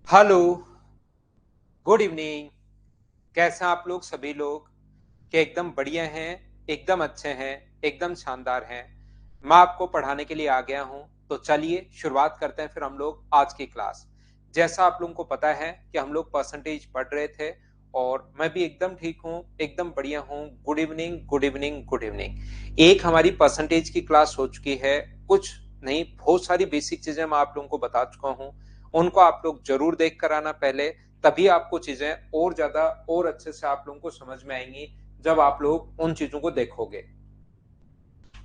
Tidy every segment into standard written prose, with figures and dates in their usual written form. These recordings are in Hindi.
Hello, good evening. कैसे हैं आप लोग सभी लोग? क्या एकदम बढ़िया हैं, एकदम अच्छे हैं, एकदम शानदार हैं। मैं आपको पढ़ाने के लिए आ गया हूं, तो चलिए शुरुआत करते हैं फिर हम लोग आज की क्लास। जैसा आप लोगों को पता है कि हम लोग परसेंटेज पढ़ रहे थे और मैं भी एकदम ठीक हूं, एकदम बढ़िया हूं। Good evening, good evening, good evening. एक हमारी परसेंटेज की क्लास हो चुकी है, कुछ नहीं बहुत सारी बेसिक चीजें मैं आप लोगों को बता चुका हूं। उनको आप लोग जरूर देख कर आना पहले, तभी आपको चीजें और ज्यादा और अच्छे से आप लोगों को समझ में आएंगी जब आप लोग उन चीजों को देखोगे।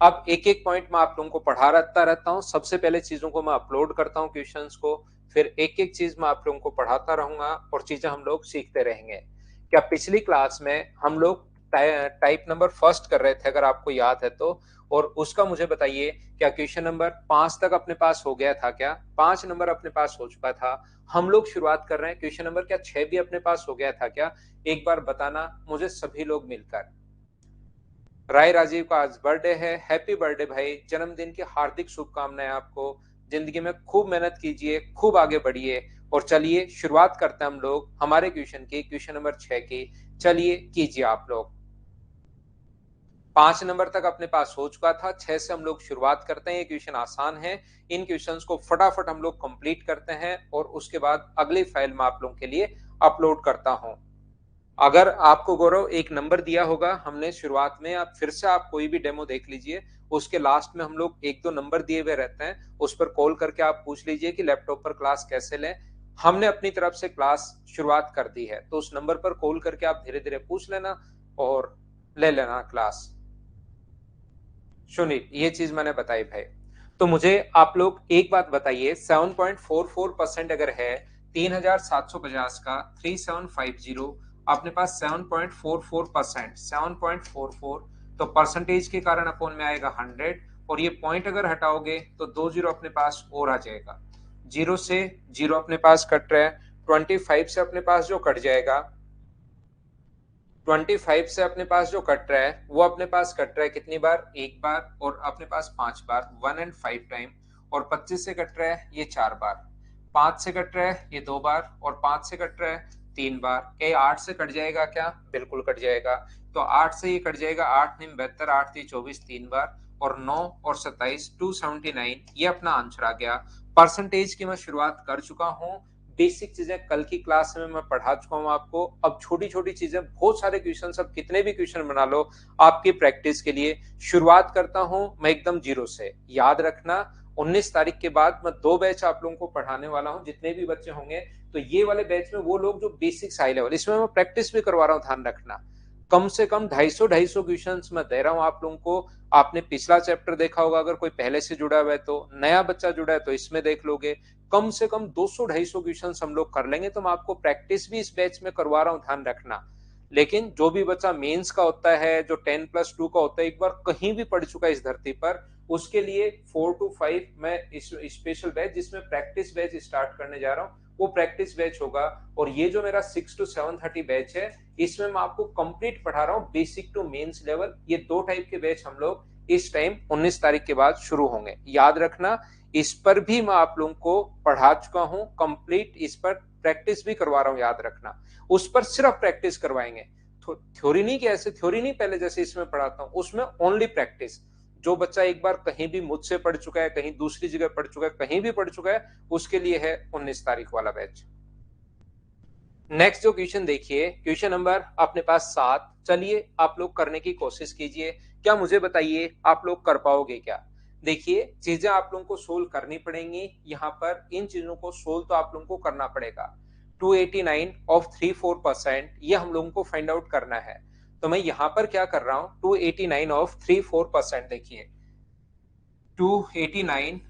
अब एक एक पॉइंट मैं आप लोगों को पढ़ाता रहता हूँ। सबसे पहले चीजों को मैं अपलोड करता हूँ क्वेश्चंस को, फिर एक एक चीज मैं आप लोगों को पढ़ाता रहूंगा और चीजें हम लोग सीखते रहेंगे। क्या पिछली क्लास में हम लोग टाइप नंबर फर्स्ट कर रहे थे, अगर आपको याद है तो? और उसका मुझे बताइए, क्या क्वेश्चन नंबर 5 तक अपने पास हो गया था? क्या 5 नंबर अपने पास हो चुका था? हम लोग शुरुआत कर रहे हैं क्वेश्चन नंबर क्या 6 भी अपने पास हो गया था क्या? एक बार बताना मुझे सभी लोग मिलकर। राय राजीव का आज बर्थडे है, हैप्पी बर्थडे भाई, जन्मदिन की हार्दिक शुभकामनाएं आपको। जिंदगी में खूब मेहनत कीजिए, खूब आगे बढ़िए। और चलिए शुरुआत करते हैं हम लोग हमारे क्वेश्चन की, क्वेश्चन नंबर 6 की। चलिए कीजिए आप लोग। 5 नंबर तक अपने पास हो चुका था, 6 से हम लोग शुरुआत करते हैं। ये क्वेश्चन आसान है, इन क्वेश्चंस को फटाफट हम लोग कंप्लीट करते हैं और उसके बाद अगली फाइल में आप लोगों के लिए अपलोड करता हूं। अगर आपको गौरव एक नंबर दिया होगा हमने शुरुआत में, आप फिर से आप कोई भी डेमो देख लीजिए, उसके लास्ट में हम लोग एक दो नंबर दिए हुए रहते हैं, उस पर कॉल करके आप पूछ लीजिए कि लैपटॉप पर क्लास कैसे लें। हमने अपनी तरफ से क्लास शुरुआत कर दी है, तो उस नंबर पर कॉल करके आप धीरे धीरे पूछ लेना और ले लेना क्लास। सुनील, ये चीज मैंने बताई भाई। तो मुझे आप लोग एक बात बताइए, 7.44% अगर है 3750 का 3750, अपने पास 7.44%, 7.44, तो परसेंटेज के कारण अपोन में आएगा 100, और ये पॉइंट अगर हटाओगे तो 2 जीरो अपने पास और आ जाएगा। जीरो से जीरो अपने पास कट रहा है, 25 से अपने पास जो कट जाएगा, 25 से अपने पास जो कट रहा है वो अपने पास कट रहा है कितनी बार? एक बार, और अपने पास 5 बार, 1 and 5 टाइम। और 25 से कट रहा है ये 4 बार, 5 से कट रहा है ये 2 बार, और 5 से कट रहा है 3 बार। क्या 8 से कट जाएगा क्या? बिल्कुल कट जाएगा। तो 8 से ये कट जाएगा, 8 9 72, 8 3 24, 3 बार, और 9 और 27, 279, ये अपना आंसर आ गया। परसेंटेज की मैं शुरुआत कर चुका हूँ, बेसिक चीजें कल की क्लास में मैं पढ़ा चुका हूं आपको। अब छोटी छोटी चीजें, बहुत सारे क्वेश्चन, अब कितने भी क्वेश्चन बना लो आपकी प्रैक्टिस के लिए। शुरुआत करता हूं मैं एकदम जीरो से। याद रखना, 19 तारीख के बाद मैं 2 बैच आप लोगों को पढ़ाने वाला हूं, जितने भी बच्चे होंगे। तो ये वाले बैच में वो लोग जो बेसिक्स हाई लेवल, इसमें मैं प्रैक्टिस भी करवा रहा हूँ, ध्यान रखना। कम से कम 250 क्वेश्चन मैं दे रहा हूँ आप लोगों को। आपने पिछला चैप्टर देखा होगा, अगर कोई पहले से जुड़ा हुआ है, तो नया बच्चा जुड़ा है तो इसमें देख लोगे। कम से कम 200 250 क्वेश्चन हम लोग कर लेंगे, तो मैं आपको प्रैक्टिस भी इस बैच में करवा रहा हूँ, ध्यान रखना। लेकिन जो भी बच्चा मेंस का होता है, जो 10+2 का होता है, एक बार कहीं भी पढ़ चुका है इस धरती पर, उसके लिए 4 to 5 मैं इस स्पेशल बैच, जिसमें प्रैक्टिस बैच स्टार्ट करने जा रहा हूँ, वो प्रैक्टिस बैच होगा। और ये जो मेरा 6 to 7:30 बैच है, इसमें मैं आपको कंप्लीट पढ़ा रहा हूँ, बेसिक टू मेंस लेवल। ये 2 टाइप के बैच हम लोग इस टाइम 19 तारीख के बाद शुरू होंगे, याद रखना। इस पर भी मैं आप लोगों को पढ़ा चुका हूं कंप्लीट, इस पर प्रैक्टिस भी करवा रहा हूं, याद रखना। उस पर सिर्फ प्रैक्टिस करवाएंगे, थ्योरी नहीं, कि ऐसे थ्योरी नहीं पहले जैसे इसमें पढ़ाता हूं, उसमें ओनली प्रैक्टिस। जो बच्चा एक बार कहीं भी मुझसे पढ़ चुका है, कहीं दूसरी जगह पढ़ चुका है, कहीं भी पढ़ चुका है, उसके लिए है 19 तारीख वाला बैच। नेक्स्ट जो क्वेश्चन देखिए, क्वेश्चन नंबर अपने पास 7। चलिए आप लोग करने की कोशिश कीजिए। क्या मुझे बताइए, आप लोग कर पाओगे क्या? देखिए, चीजें आप लोगों को सोल्व करनी पड़ेंगी यहाँ पर। इन चीजों को सोल्व तो आप लोगों को करना पड़ेगा। 289 ऑफ 34%, ये हम लोगों को फाइंड आउट करना है। तो मैं यहाँ पर क्या कर रहा हूँ, 289 ऑफ 34%, देखिए 289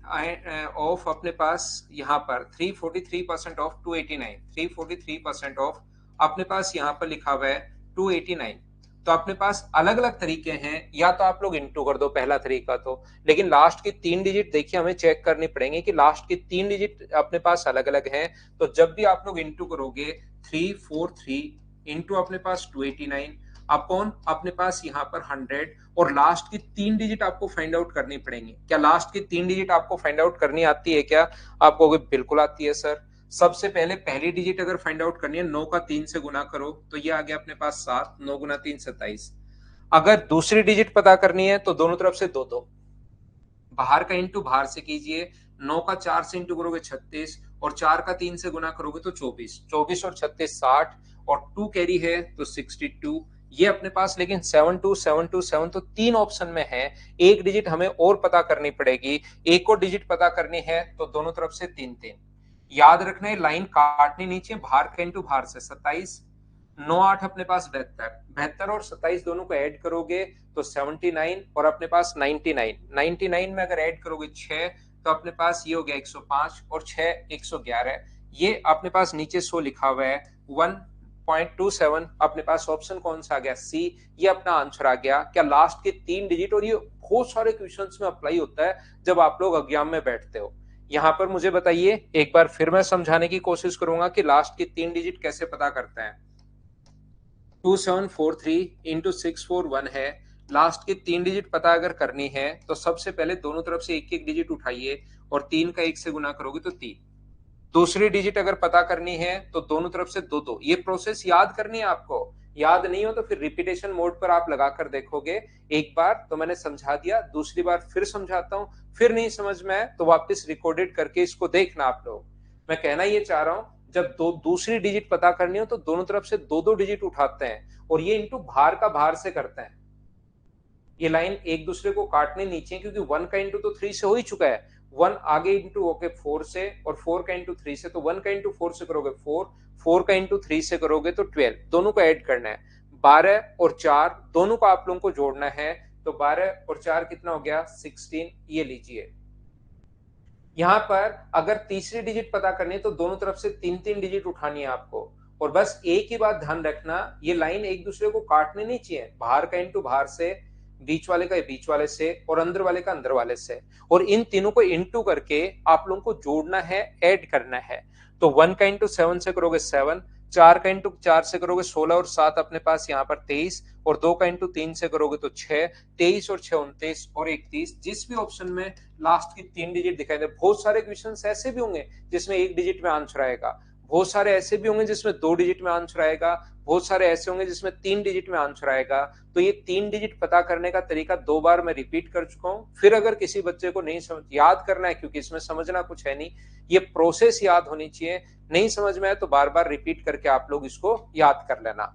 ऑफ अपने पास यहाँ पर 343% ऑफ 289, 343% ऑफ अपने पास यहाँ पर लिखा हुआ है 289। तो अपने पास अलग अलग तरीके हैं, या तो आप लोग इंटू कर दो, पहला तरीका तो। लेकिन लास्ट की 3 डिजिट देखिए हमें चेक करनी पड़ेंगे कि लास्ट की 3 डिजिट अपने पास अलग अलग हैं। तो जब भी आप लोग इंटू करोगे, 343 इंटू अपने पास 289 अपॉन अपने पास यहाँ पर 100, और लास्ट की 3 डिजिट आपको फाइंड आउट करनी पड़ेंगी। क्या लास्ट की 3 डिजिट आपको फाइंड आउट करनी आती है क्या? आप कहोगे बिल्कुल आती है सर। सबसे पहले पहली डिजिट अगर फाइंड आउट करनी है, 9 का 3 से गुना करो तो ये आ गया अपने पास 7, 9 गुना 3 27। अगर दूसरी डिजिट पता करनी है तो दोनों तरफ से दो दो, बाहर का इंटू बाहर से कीजिए। 9 का 4 से इंटू करोगे 36, और 4 का 3 से गुना करोगे तो 24, 24 और 36 60, और 2 कैरी है तो 62। ये अपने पास लेकिन 7277 तो तीन ऑप्शन में है, एक डिजिट हमें और पता करनी पड़ेगी, एक और डिजिट पता करनी है तो दोनों तरफ से तीन तीन। याद रखना है लाइन काटनी नीचे, बाहर का इंटू बाहर से 27, 9 8 अपने पास 72, 72 और 27 दोनों को ऐड करोगे तो 79, और अपने पास 99, 99 में अगर ऐड करोगे 6 तो अपने पास ये हो गया 105, और 6 111। ये अपने पास नीचे 100 लिखा हुआ है 1.27, अपने पास ऑप्शन कौन सा आ गया, सी, ये अपना आंसर आ गया। क्या लास्ट के तीन डिजिट, और ये बहुत सारे क्वेश्चंस में अप्लाई होता है जब आप लोग एग्जाम में बैठते हो। यहां पर मुझे बताइए, एक बार फिर मैं समझाने की कोशिश करूंगा कि लास्ट की तीन डिजिट कैसे पता करते हैं। 2743 इंटू 641 है, लास्ट की तीन डिजिट पता अगर करनी है तो सबसे पहले दोनों तरफ से एक एक डिजिट उठाइए, और तीन का एक से गुना करोगे तो तीन। दूसरी डिजिट अगर पता करनी है तो दोनों तरफ से दो दो। ये प्रोसेस याद करनी है आपको, याद नहीं हो तो फिर रिपीटेशन मोड पर आप लगाकर देखोगे। एक बार तो मैंने समझा दिया, दूसरी बार फिर समझाता हूं, फिर नहीं समझ में आए तो वापस रिकॉर्डेड करके इसको देखना आप लोग। मैं कहना ये चाह रहा हूं, जब दूसरी डिजिट पता करनी हो तो दोनों तरफ से दो दो डिजिट उठाते हैं, और ये इंटू बाहर का बाहर से करते हैं। ये लाइन एक दूसरे को काटने नीचे, क्योंकि 1 का इंटू तो 3 से हो ही चुका है, 1 आगे इंटू होके 4 से, और 4 का इंटू 3 से, तो 1 का इंटू 4 से करोगे 4, 4 का इंटू 3 से करोगे तो 12, दोनों को ऐड करना है। 12 और 4 दोनों को आप लोगों को जोड़ना है, तो 12 और 4 कितना हो गया 16। ये लीजिए, यहां पर अगर तीसरी डिजिट पता करनी है तो दोनों तरफ से तीन तीन डिजिट उठानी है आपको। और बस एक ही बात ध्यान रखना, ये लाइन एक दूसरे को काटने नहीं चाहिए, बाहर का इंटू बाहर से, बीच वाले का बीच वाले से, और अंदर वाले का अंदर वाले से, और इन तीनों को इंटू करके आप लोगों को जोड़ना है, ऐड करना है। तो 1 का इंटू 7 से करोगे 7, 4 का इंटू 4 से करोगे 16, और 7 अपने पास यहाँ पर 23, और 2 का इंटू 3 से करोगे तो 6, 23 और 6 29 और 31। जिस भी ऑप्शन में लास्ट की तीन डिजिट दिखाई दे, बहुत सारे क्वेश्चन ऐसे भी होंगे जिसमें एक डिजिट में आंसर आएगा, बहुत सारे ऐसे भी होंगे जिसमें दो डिजिट में आंसर आएगा, बहुत सारे ऐसे होंगे जिसमें तीन डिजिट में आंसर आएगा। तो ये तीन डिजिट पता करने का तरीका दो बार मैं रिपीट कर चुका हूं, फिर अगर किसी बच्चे को नहीं समझ, याद करना है क्योंकि इसमें समझना कुछ है नहीं, ये प्रोसेस याद होनी चाहिए। नहीं समझ में आए तो बार बार रिपीट करके आप लोग इसको याद कर लेना।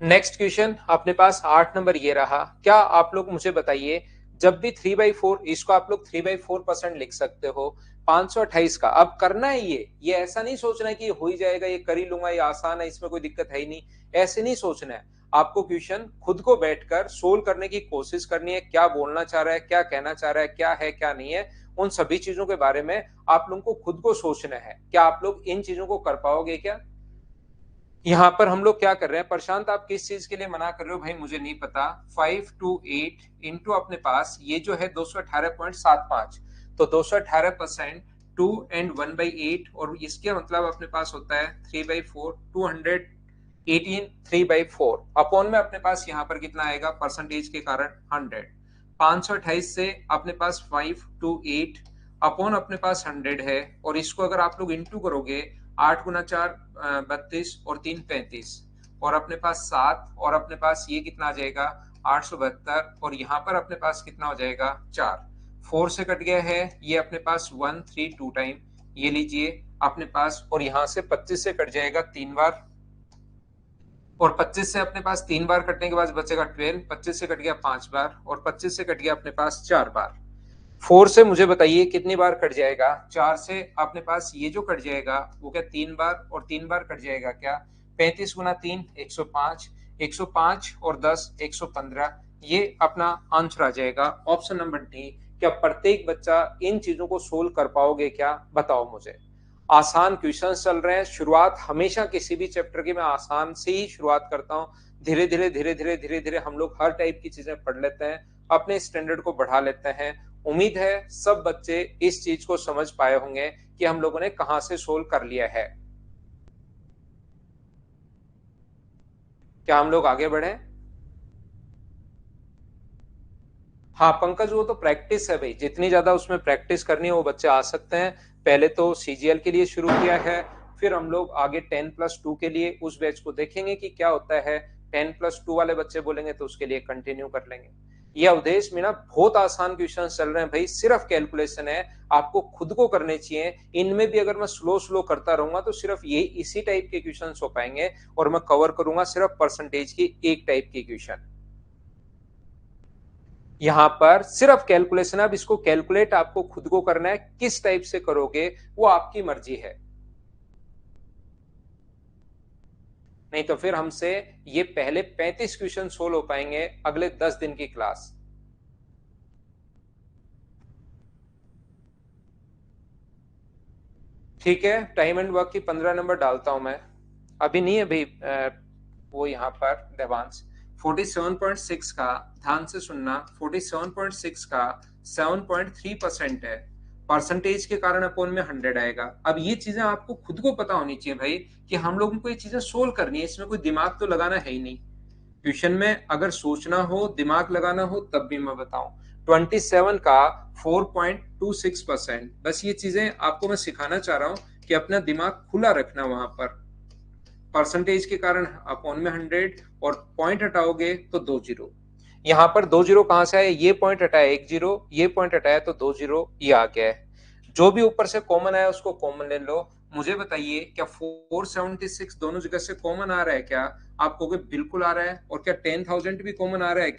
नेक्स्ट क्वेश्चन अपने पास 8 नंबर ये रहा। क्या आप लोग मुझे बताइए, जब भी 3/4, इसको आप लोग 3/4% लिख सकते हो, 528 का अब करना है, ये ऐसा नहीं सोचना है कि हो ही जाएगा, ये कर ही लूंगा, ये आसान है, इसमें कोई दिक्कत है ही नहीं, ऐसे नहीं सोचना है। आपको क्वेश्चन खुद को बैठकर सोल्व करने की कोशिश करनी है, क्या बोलना चाह रहा है, क्या कहना चाह रहा है, क्या नहीं है, उन सभी चीजों के बारे में आप लोगों को खुद को सोचना है। क्या आप लोग इन चीजों को कर पाओगे क्या? यहाँ पर हम लोग क्या कर रहे हैं, प्रशांत आप किस चीज के लिए मना कर रहे हो भाई, मुझे नहीं पता। 5 to 8 इंटू अपने पास ये जो है 218.75, तो 218% 2 and 1/8, और इसके मतलब अपने पास होता है 3/4, 218 3/4 अपॉन में अपने पास यहाँ पर कितना आएगा परसेंटेज के कारण 100। 528 से अपने पास 5 to 8 अपॉन अपने पास 100 है, और इसको अगर आप लोग इंटू करोगे, 8 गुना 4 32, और 3 35, और अपने पास 7, और अपने पास ये कितना आ जाएगा 872, और यहाँ पर अपने पास कितना हो जाएगा 4, 4 से कट गया है, ये अपने पास 1 3 2 टाइम, ये लीजिए अपने पास, और यहाँ से 25 से कट जाएगा 3 बार, और 25 से अपने पास 3 बार कटने के बाद बचेगा 12, 25 से कट गया 5 बार, और 25 से कट गया अपने पास 4 बार। 4 से मुझे बताइए कितनी बार कट जाएगा, 4 से अपने पास ये जो कट जाएगा वो क्या 3 बार, और 3 बार कट जाएगा क्या 35 गुना 3 105, 105 और 10 115, ये अपना आंसर आ जाएगा ऑप्शन नंबर डी। क्या प्रत्येक बच्चा इन चीजों को सोल्व कर पाओगे क्या, बताओ मुझे। आसान क्वेश्चन चल रहे हैं, शुरुआत हमेशा किसी भी चैप्टर की मैं आसान से ही शुरुआत करता हूँ, धीरे धीरे धीरे धीरे धीरे धीरे हम लोग हर टाइप की चीजें पढ़ लेते हैं, अपने स्टैंडर्ड को बढ़ा लेते हैं। उम्मीद है सब बच्चे इस चीज को समझ पाए होंगे कि हम लोगों ने कहां से सोल्व कर लिया है। क्या हम लोग आगे बढ़े? हाँ पंकज, वो तो प्रैक्टिस है भाई, जितनी ज्यादा उसमें प्रैक्टिस करनी है वो बच्चे आ सकते हैं, पहले तो सीजीएल के लिए शुरू किया है, फिर हम लोग आगे 10+2 के लिए उस बैच को देखेंगे कि क्या होता है। 10+2 वाले बच्चे बोलेंगे तो उसके लिए कंटिन्यू कर लेंगे। ये अवधेश मीना बहुत आसान क्वेश्चन चल रहे हैं भाई, सिर्फ कैलकुलेशन है, आपको खुद को करने चाहिए। इनमें भी अगर मैं स्लो स्लो करता रहूंगा तो सिर्फ ये इसी टाइप के क्वेश्चन हो पाएंगे, और मैं कवर करूंगा सिर्फ परसेंटेज की एक टाइप की क्वेश्चन। यहां पर सिर्फ कैलकुलेशन, अब इसको कैलकुलेट आपको खुद को करना है, किस टाइप से करोगे वो आपकी मर्जी है। नहीं तो फिर हमसे ये पहले 35 क्वेश्चन सोल्व हो पाएंगे अगले 10 दिन की क्लास। ठीक है, टाइम एंड वर्क की 15 नंबर डालता हूं मैं, अभी नहीं है भाई। वो यहाँ पर देवांश 47.6 का, ध्यान से सुनना, 47.6 का 7.3% है। परसेंटेज के कारण अपोन में 100 आएगा। अब ये चीजें आपको खुद को पता होनी चाहिए भाई कि हम लोगों को ये चीजें सोल्व करनी है, इसमें कोई दिमाग तो लगाना है ही नहीं। ट्यूशन में अगर सोचना हो, दिमाग लगाना हो, तब भी मैं बताऊं। 27 का 4.26%, बस ये चीजें आपको मैं सिखाना चाह रहा हूं कि अपना दिमाग खुला रखना। वहां पर परसेंटेज के कारण अपॉन में 100, और पॉइंट हटाओगे तो 2 जीरो। यहां पर 2 जीरो कहां से आए, ये पॉइंट हटाया 1 जीरो, ये पॉइंट हटाया तो 2 जीरो, ये आ गया है। जो भी ऊपर से कॉमन आया उसको कॉमन ले लो। मुझे बताइए क्या 476 दोनों जगह से कॉमन आ रहा है क्या? आप कहोगे बिल्कुल आ रहा है। और क्या 10,000 भी कॉमन आ रहा है?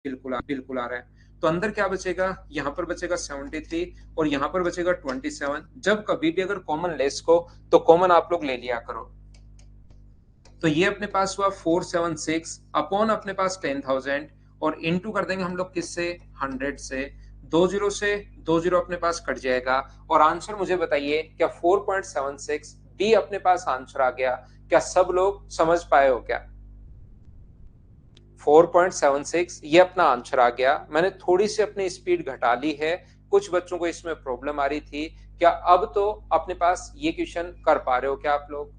बिल्कुल आ रहा है। तो अंदर क्या बचेगा, यहाँ पर बचेगा 73 और यहाँ पर बचेगा 27। जब कभी भी अगर कॉमन लेस को, तो कॉमन आप लोग ले लिया करो। तो ये अपने पास हुआ 476 अपॉन अपने पास 10,000, और इनटू कर देंगे हम लोग किससे, 100 से। 2 जीरो से 2 जीरो अपने पास कट जाएगा, और आंसर मुझे बताइए क्या 4.76 बी अपने पास आंसर आ गया? क्या सब लोग समझ पाए हो क्या? 4.76 ये अपना आंसर आ गया। मैंने थोड़ी सी अपनी स्पीड घटा ली है, कुछ बच्चों को इसमें प्रॉब्लम आ रही थी। क्या अब तो अपने पास ये क्वेश्चन कर पा रहे हो क्या आप लोग?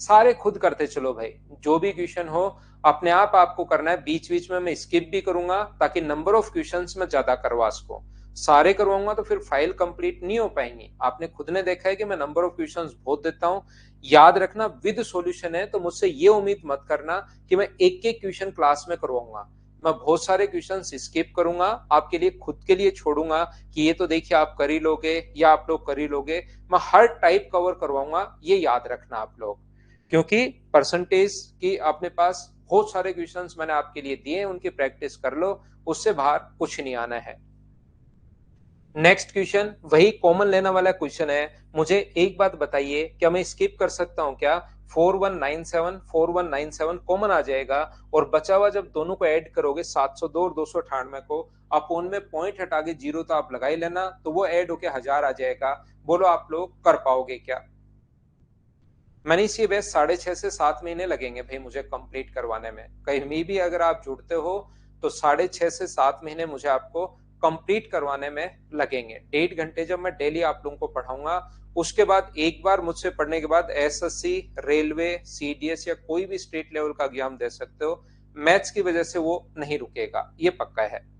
सारे खुद करते चलो भाई, जो भी क्वेश्चन हो अपने आप आपको करना है। बीच बीच में मैं स्किप भी करूंगा ताकि नंबर ऑफ क्वेश्चंस में ज्यादा करवा सकूं। सारे करवाऊंगा तो फिर फाइल कंप्लीट नहीं हो पाएंगी। आपने खुद ने देखा है कि मैं नंबर ऑफ क्वेश्चंस बहुत देता हूं। याद रखना विद सॉल्यूशन है, तो मुझसे ये उम्मीद मत करना कि मैं एक एक क्वेश्चन क्लास में करवाऊंगा। मैं बहुत सारे क्वेश्चन स्किप करूंगा, आपके लिए खुद के लिए छोड़ूंगा कि ये तो देखिए आप कर ही लोगे या आप लोग कर ही लोगे। मैं हर टाइप कवर करवाऊंगा, ये याद रखना आप लोग। क्योंकि परसेंटेज की अपने पास बहुत सारे क्वेश्चंस मैंने आपके लिए दिए, उनकी प्रैक्टिस कर लो, उससे बाहर कुछ नहीं आना है। नेक्स्ट क्वेश्चन वही कॉमन लेने वाला क्वेश्चन है। मुझे एक बात बताइए, क्या मैं स्किप कर सकता हूं क्या? 4197 कॉमन आ जाएगा, और बचा हुआ जब दोनों को ऐड करोगे 702 और 298 को, अपोन में पॉइंट हटा के जीरो तो आप लगा ही लेना, तो वो ऐड होके 1000 आ जाएगा। बोलो आप लोग कर पाओगे क्या? मैंने इसी बेस 6.5 से 7 महीने लगेंगे भाई मुझे कंप्लीट करवाने में। कहीं भी अगर आप जुड़ते हो तो 6.5 से 7 महीने मुझे आपको कंप्लीट करवाने में लगेंगे। 1.5 घंटे जब मैं डेली आप लोगों को पढ़ाऊंगा, उसके बाद एक बार मुझसे पढ़ने के बाद एसएससी, रेलवे, सीडीएस या कोई भी स्टेट लेवल का एग्जाम दे सकते हो। मैथ्स की वजह से वो नहीं रुकेगा, ये पक्का है।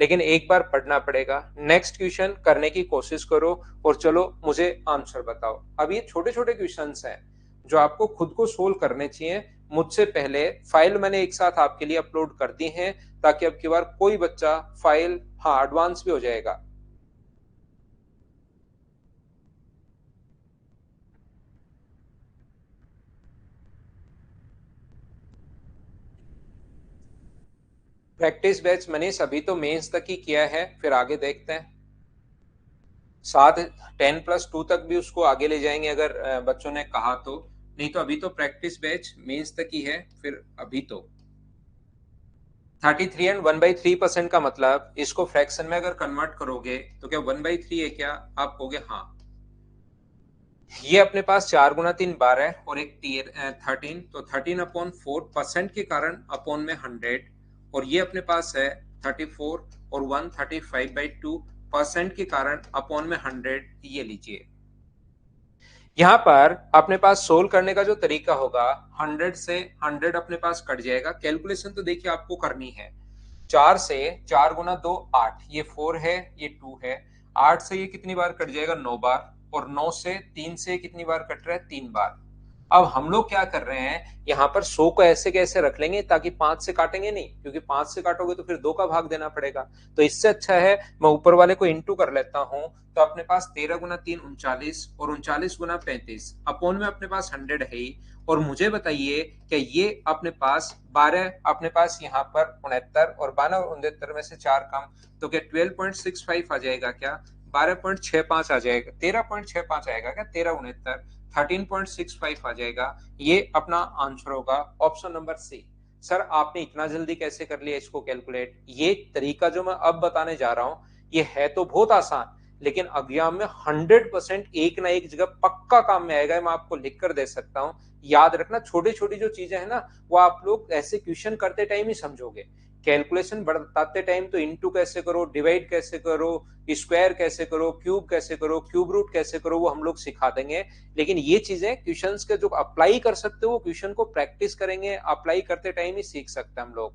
लेकिन एक बार पढ़ना पड़ेगा। नेक्स्ट क्वेश्चन करने की कोशिश करो, और चलो मुझे आंसर बताओ। अब ये छोटे छोटे क्वेश्चन हैं जो आपको खुद को सोल्व करने चाहिए। मुझसे पहले फाइल मैंने एक साथ आपके लिए अपलोड कर दी है, ताकि अब की बार कोई बच्चा फाइल, हाँ एडवांस भी हो जाएगा। प्रैक्टिस बैच मनीष अभी तो मेंस तक ही किया है, फिर आगे देखते हैं। साथ 10+2 तक भी उसको आगे ले जाएंगे अगर बच्चों ने कहा तो। नहीं तो अभी तो प्रैक्टिस बैच मेंस तक ही है, फिर अभी तो 33 एंड 1/3% का मतलब, इसको फ्रैक्शन में अगर कन्वर्ट करोगे तो क्या 1/3 है क्या? आप कहोगे हाँ। ये अपने पास 4 गुना 3 बार है, और एक 13, तो 13/4% के कारण अपॉन में 100, और ये अपने पास है 34 और 135/2% के कारण अपॉन में 100। ये लीजिए, यहाँ पर अपने पास सोल्व करने का जो तरीका होगा, 100 से 100 अपने पास कट जाएगा। कैलकुलेशन तो देखिए आपको करनी है। 4 से 4 गुना 2 8, ये 4 है, ये 2 है। 8 से ये कितनी बार कट जाएगा, 9 बार। और 9 से 3 से कितनी बार कट रहा है, 3 बार। अब हम लोग क्या कर रहे हैं, यहाँ पर 100 को ऐसे कैसे रख लेंगे ताकि 5 से काटेंगे नहीं, क्योंकि 5 से काटोगे तो फिर 2 का भाग देना पड़ेगा। तो इससे अच्छा है मैं ऊपर वाले को इंटू कर लेता हूं। तो अपने पास 13 गुना 3 39 और 39 गुना 35 अपॉन में अपने पास 100 है ही। और मुझे बताइए कि ये अपने पास 12 अपने पास यहाँ पर 69 और 12 और 69 में से 4 कम, तो क्या 12.65 आ जाएगा, क्या 12.65 आ जाएगा, 13.65 आएगा क्या, 1369 13.65 आ जाएगा। ये अपना आंसर होगा ऑप्शन नंबर सी। सर आपने इतना जल्दी कैसे कर लिया इसको कैलकुलेट? ये तरीका जो मैं अब बताने जा रहा हूं ये है तो बहुत आसान, लेकिन एग्जाम में 100% एक ना एक जगह पक्का काम में आएगा। मैं आपको लिख कर दे सकता हूं, याद रखना। छोटी छोटी जो चीजें हैं ना वो आप लोग ऐसे क्वेश्चन करते टाइम ही समझोगे। कैलकुलेशन बताते टाइम तो इंटू कैसे करो, डिवाइड कैसे करो, स्क्वायर कैसे करो, क्यूब कैसे करो, क्यूब रूट कैसे करो, वो हम लोग सिखा देंगे। लेकिन ये चीजें क्वेश्चंस के जो अप्लाई कर सकते हो वो क्वेश्चन को प्रैक्टिस करेंगे, अप्लाई करते टाइम ही सीख सकते हैं हम लोग।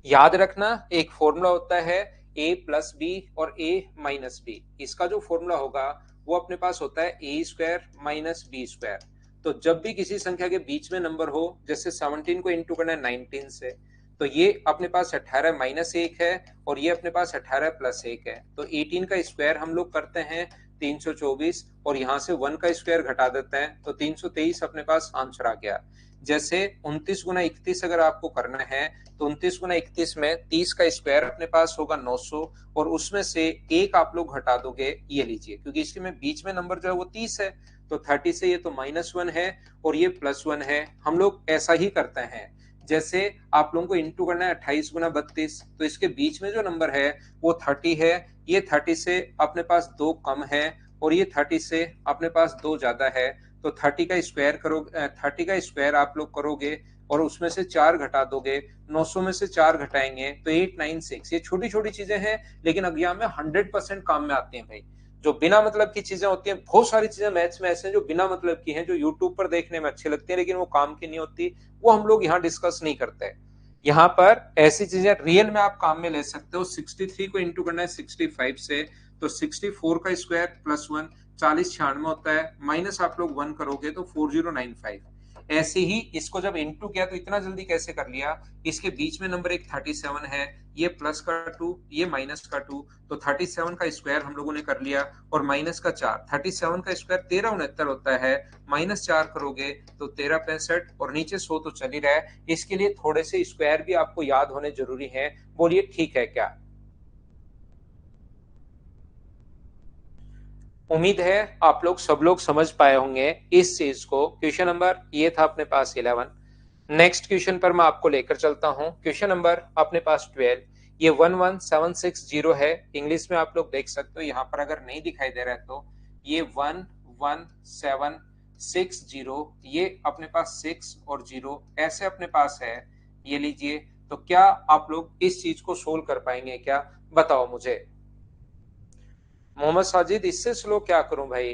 याद रखना एक फॉर्मूला होता है a प्लस बी और a माइनस बी। इसका जो फॉर्मूला होगा वो अपने पास होता है ए स्क्वायर माइनस बी स्क्वायर। तो जब भी किसी संख्या के बीच में नंबर हो, जैसे 17 को इंटू करना है 19 से, तो ये अपने पास 18 माइनस 1 है और ये अपने पास 18 प्लस 1 है। तो 18 का स्क्वायर हम लोग करते हैं 324 और यहाँ से 1 का स्क्वायर घटा देते हैं तो 323 अपने पास आंसर आ गया। जैसे 29 गुना 31 अगर आपको करना है तो 29 गुना 31 में 30 का स्क्वायर अपने पास होगा 900 और उसमें से एक आप लोग घटा दोगे, ये लीजिए, क्योंकि इसके में बीच में नंबर जो है वो 30 है, तो 30 से ये तो -1 है और ये +1 है। हम लोग ऐसा ही करते हैं। जैसे आप लोगों को इंटू करना है 28 गुना 32, तो इसके बीच में जो नंबर है वो 30 है, ये 30 से अपने पास 2 कम है और ये 30 से अपने पास 2 ज्यादा है। तो 30 का स्क्वायर करोगे, 30 का स्क्वायर आप लोग करोगे और उसमें से 4 घटा दोगे, 900 में से 4 घटाएंगे तो 896। ये छोटी छोटी चीजें हैं लेकिन एग्जाम में 100% काम में आती हैं भाई। जो बिना मतलब की चीजें होती हैं, बहुत सारी चीजें मैथ्स में ऐसे हैं जो बिना मतलब की हैं, जो यूट्यूब पर देखने में अच्छी लगती है लेकिन वो काम की नहीं होती, वो हम लोग यहाँ डिस्कस नहीं करते। यहाँ पर ऐसी चीजें रियल में आप काम में ले सकते हो। 63 को इंटू करना है 65 से, तो 64 का स्क्वायर +1 40 96 होता है, माइनस आप लोग 1 करोगे तो 4095। ऐसे ही इसको जब इंटू किया तो इतना जल्दी कैसे कर लिया, इसके बीच में नंबर एक 37 है, ये प्लस का 2 ये माइनस का 2, तो 37 का स्क्वायर हम लोगों ने कर लिया और माइनस का 4। 37 का स्क्वायर 1369 होता है, -4 करोगे तो 1365 और नीचे 100 तो चल ही रहा है। इसके लिए थोड़े से स्क्वायर भी आपको याद होने जरूरी है। बोलिए ठीक है क्या? उम्मीद है आप लोग सब लोग समझ पाए होंगे इस चीज को। क्वेश्चन नंबर ये था अपने पास 11। नेक्स्ट क्वेश्चन पर मैं आपको लेकर चलता हूं। क्वेश्चन नंबर अपने पास 12। ये 11760 है, इंग्लिश में आप लोग देख सकते हो, यहाँ पर अगर नहीं दिखाई दे रहा है तो ये 11760, ये अपने पास 6 और 0 ऐसे अपने पास है, ये लीजिए। तो क्या आप लोग इस चीज को सोल्व कर पाएंगे क्या, बताओ मुझे। मोहम्मद साजिद इससे स्लो क्या करूं भाई?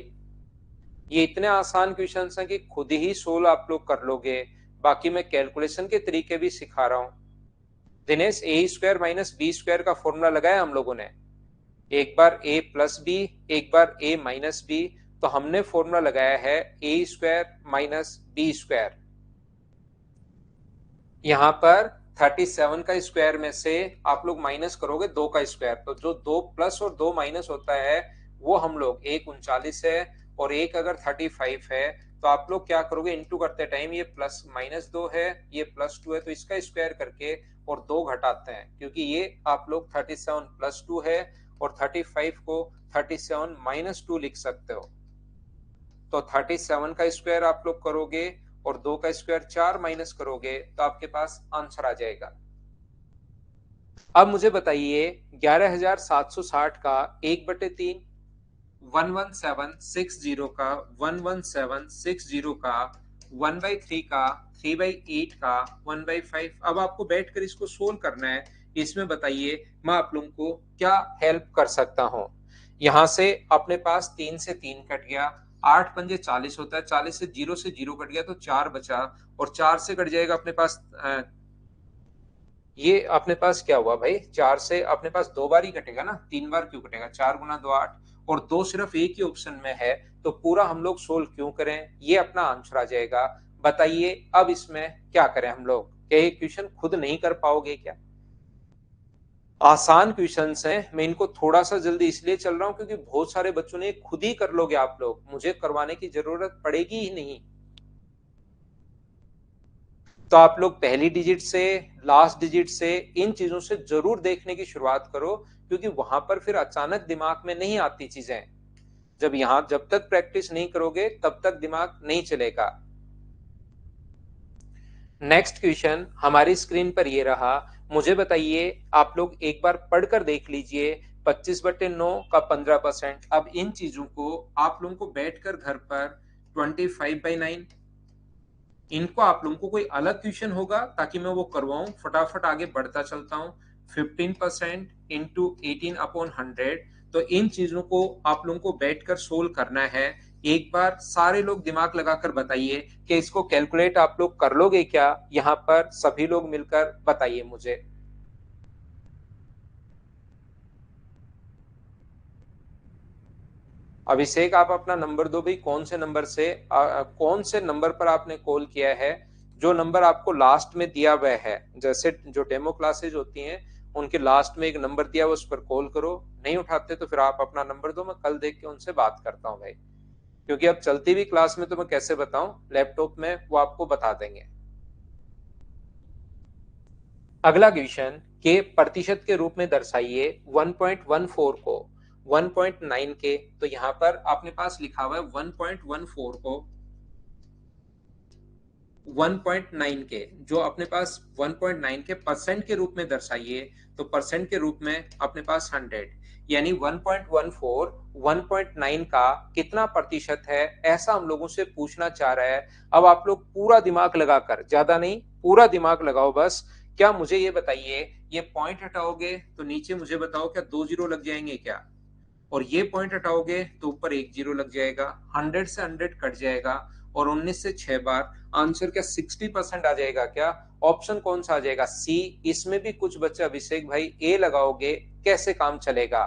ये इतने आसान क्वेश्चन हैं कि खुद ही सोल्व आप लोग कर लोगे, बाकी मैं कैलकुलेशन के तरीके भी सिखा रहा हूं। दिनेश ए स्क्वायर माइनस बी स्क्वायर का फॉर्मूला लगाया हम लोगों ने, एक बार ए प्लस बी एक बार ए माइनस बी, तो हमने फॉर्मूला लगाया है ए स्क्वायर माइनस बी स्क्वायर। यहाँ पर 37 का स्क्वायर में से आप लोग माइनस करोगे 2 का स्क्वायर, तो जो 2 प्लस और 2 माइनस होता है वो हम लोग, एक 39 है और एक अगर 35 है, तो आप लोग क्या करोगे इंटू करते टाइम, ये प्लस -2 है ये +2 है, तो इसका स्क्वायर करके और 2 घटाते हैं, क्योंकि ये आप लोग 37 + 2 है और 35 को 37 - 2 लिख सकते हो। तो 37 का स्क्वायर आप लोग करोगे और 2 का स्क्वायर 4 माइनस करोगे तो आपके पास आंसर आ जाएगा। अब मुझे बताइए 11760 का 1/3, 11760 का 11760 का 1/3 का 3/8 का 1/5। अब आपको बैठकर इसको सोल्व करना है। इसमें बताइए मैं आप लोगों को क्या हेल्प कर सकता हूं। यहां से अपने पास 3 से 3 कट गया, 8 पंजे 40 होता है, 40 से 0 कट गया तो 4 बचा और 4 से कट जाएगा अपने पास ये अपने पास क्या हुआ भाई, 4 से अपने पास 2 बार ही कटेगा ना, 3 बार क्यों कटेगा, 4 गुना 2 8 और दो सिर्फ एक ही ऑप्शन में है, तो पूरा हम लोग सोल्व क्यों करें, ये अपना आंसर आ जाएगा। बताइए अब इसमें क्या करें हम लोग, क्या ये क्वेश्चन खुद नहीं कर पाओगे क्या? आसान क्वेश्चंस हैं, मैं इनको थोड़ा सा जल्दी इसलिए चल रहा हूं क्योंकि बहुत सारे बच्चों ने खुद ही कर लोगे आप लोग, मुझे करवाने की जरूरत पड़ेगी ही नहीं। तो आप लोग पहली डिजिट से लास्ट डिजिट से इन चीजों से जरूर देखने की शुरुआत करो, क्योंकि वहां पर फिर अचानक दिमाग में नहीं आती चीजें। जब तक प्रैक्टिस नहीं करोगे तब तक दिमाग नहीं चलेगा। नेक्स्ट क्वेश्चन हमारी स्क्रीन पर ये रहा। मुझे बताइए, आप लोग एक बार पढ़कर देख लीजिए, 25/9 का 15%। अब इन चीजों को आप लोगों को बैठकर घर पर 25/9, इनको आप लोगों को कोई अलग क्वेश्चन होगा ताकि मैं वो करवाऊं, फटाफट आगे बढ़ता चलता हूं। 15% इंटू 18/100, तो इन चीजों को आप लोगों को बैठकर सोल्व करना है। एक बार सारे लोग दिमाग लगाकर बताइए कि इसको कैलकुलेट आप लोग कर लोगे क्या? यहाँ पर सभी लोग मिलकर बताइए मुझे। अभिषेक, आप अपना नंबर दो भाई, कौन से नंबर पर आपने कॉल किया है? जो नंबर आपको लास्ट में दिया हुआ है, जैसे जो डेमो क्लासेज होती हैं उनके लास्ट में एक नंबर दिया हुआ, उस पर कॉल करो। नहीं उठाते तो फिर आप अपना नंबर दो, मैं कल देख के उनसे बात करता हूँ भाई, क्योंकि अब चलती हुई क्लास में तो मैं कैसे बताऊं, लैपटॉप में वो आपको बता देंगे। अगला क्वेश्चन, के प्रतिशत के रूप में दर्शाइए 1.14 को 1.9 के। तो यहां पर आपने पास लिखा हुआ है 1.14 को 1.9 के, जो अपने पास 1.9 के परसेंट के रूप में दर्शाइए। तो परसेंट के रूप में अपने पास 100, यानी 1.14 1.9 का कितना प्रतिशत है, ऐसा हम लोगों से पूछना चाह रहा है। अब आप लोग पूरा दिमाग लगाकर, ज्यादा नहीं पूरा दिमाग लगाओ बस। क्या मुझे ये बताइए, ये पॉइंट हटाओगे तो नीचे मुझे बताओ क्या 2 जीरो लग जाएंगे क्या? और ये पॉइंट हटाओगे तो ऊपर 1 जीरो लग जाएगा। 100 से 100 कट जाएगा, और 19 से 6 बार आंसर क्या 60% आ जाएगा क्या? ऑप्शन कौन सा आ जाएगा? सी। इसमें भी कुछ बच्चे अभिषेक भाई ए लगाओगे, कैसे काम चलेगा?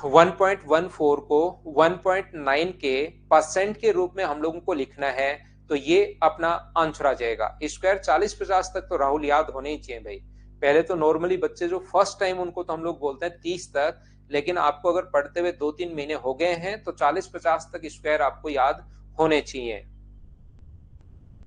1.14 को 1.9 के परसेंट के रूप में हम लोगों को लिखना है, तो ये अपना आंसर आ जाएगा। स्क्वायर 40-50 तक तो राहुल याद होने ही चाहिए भाई। पहले तो नॉर्मली बच्चे जो फर्स्ट टाइम, उनको तो हम लोग बोलते हैं 30 तक, लेकिन आपको अगर पढ़ते हुए 2-3 महीने हो गए हैं तो 40-50 तक स्क्वायर आपको याद होने चाहिए।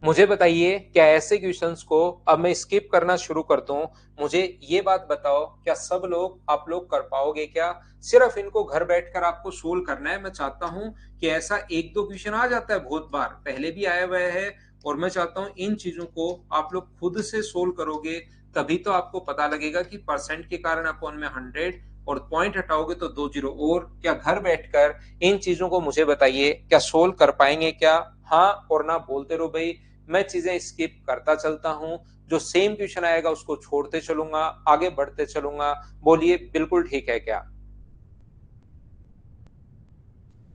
मुझे बताइए, क्या ऐसे क्वेश्चंस को अब मैं स्किप करना शुरू कर दूं? मुझे ये बात बताओ, क्या सब लोग आप लोग कर पाओगे क्या? सिर्फ इनको घर बैठकर आपको सोल्व करना है। मैं चाहता हूं कि ऐसा एक दो क्वेश्चन आ जाता है, बहुत बार पहले भी आया हुआ है, और मैं चाहता हूं इन चीजों को आप लोग खुद से सोल्व करोगे, तभी तो आपको पता लगेगा कि परसेंट के कारण अपॉन में 100, और पॉइंट हटाओगे तो 2 जीरो। और क्या घर बैठकर इन चीजों को मुझे बताइए, क्या सोल्व कर पाएंगे क्या? हाँ और ना बोलते रहो भाई, मैं चीजें स्किप करता चलता हूं, जो सेम क्वेश्चन आएगा उसको छोड़ते चलूंगा, आगे बढ़ते चलूंगा। बोलिए बिल्कुल ठीक है क्या?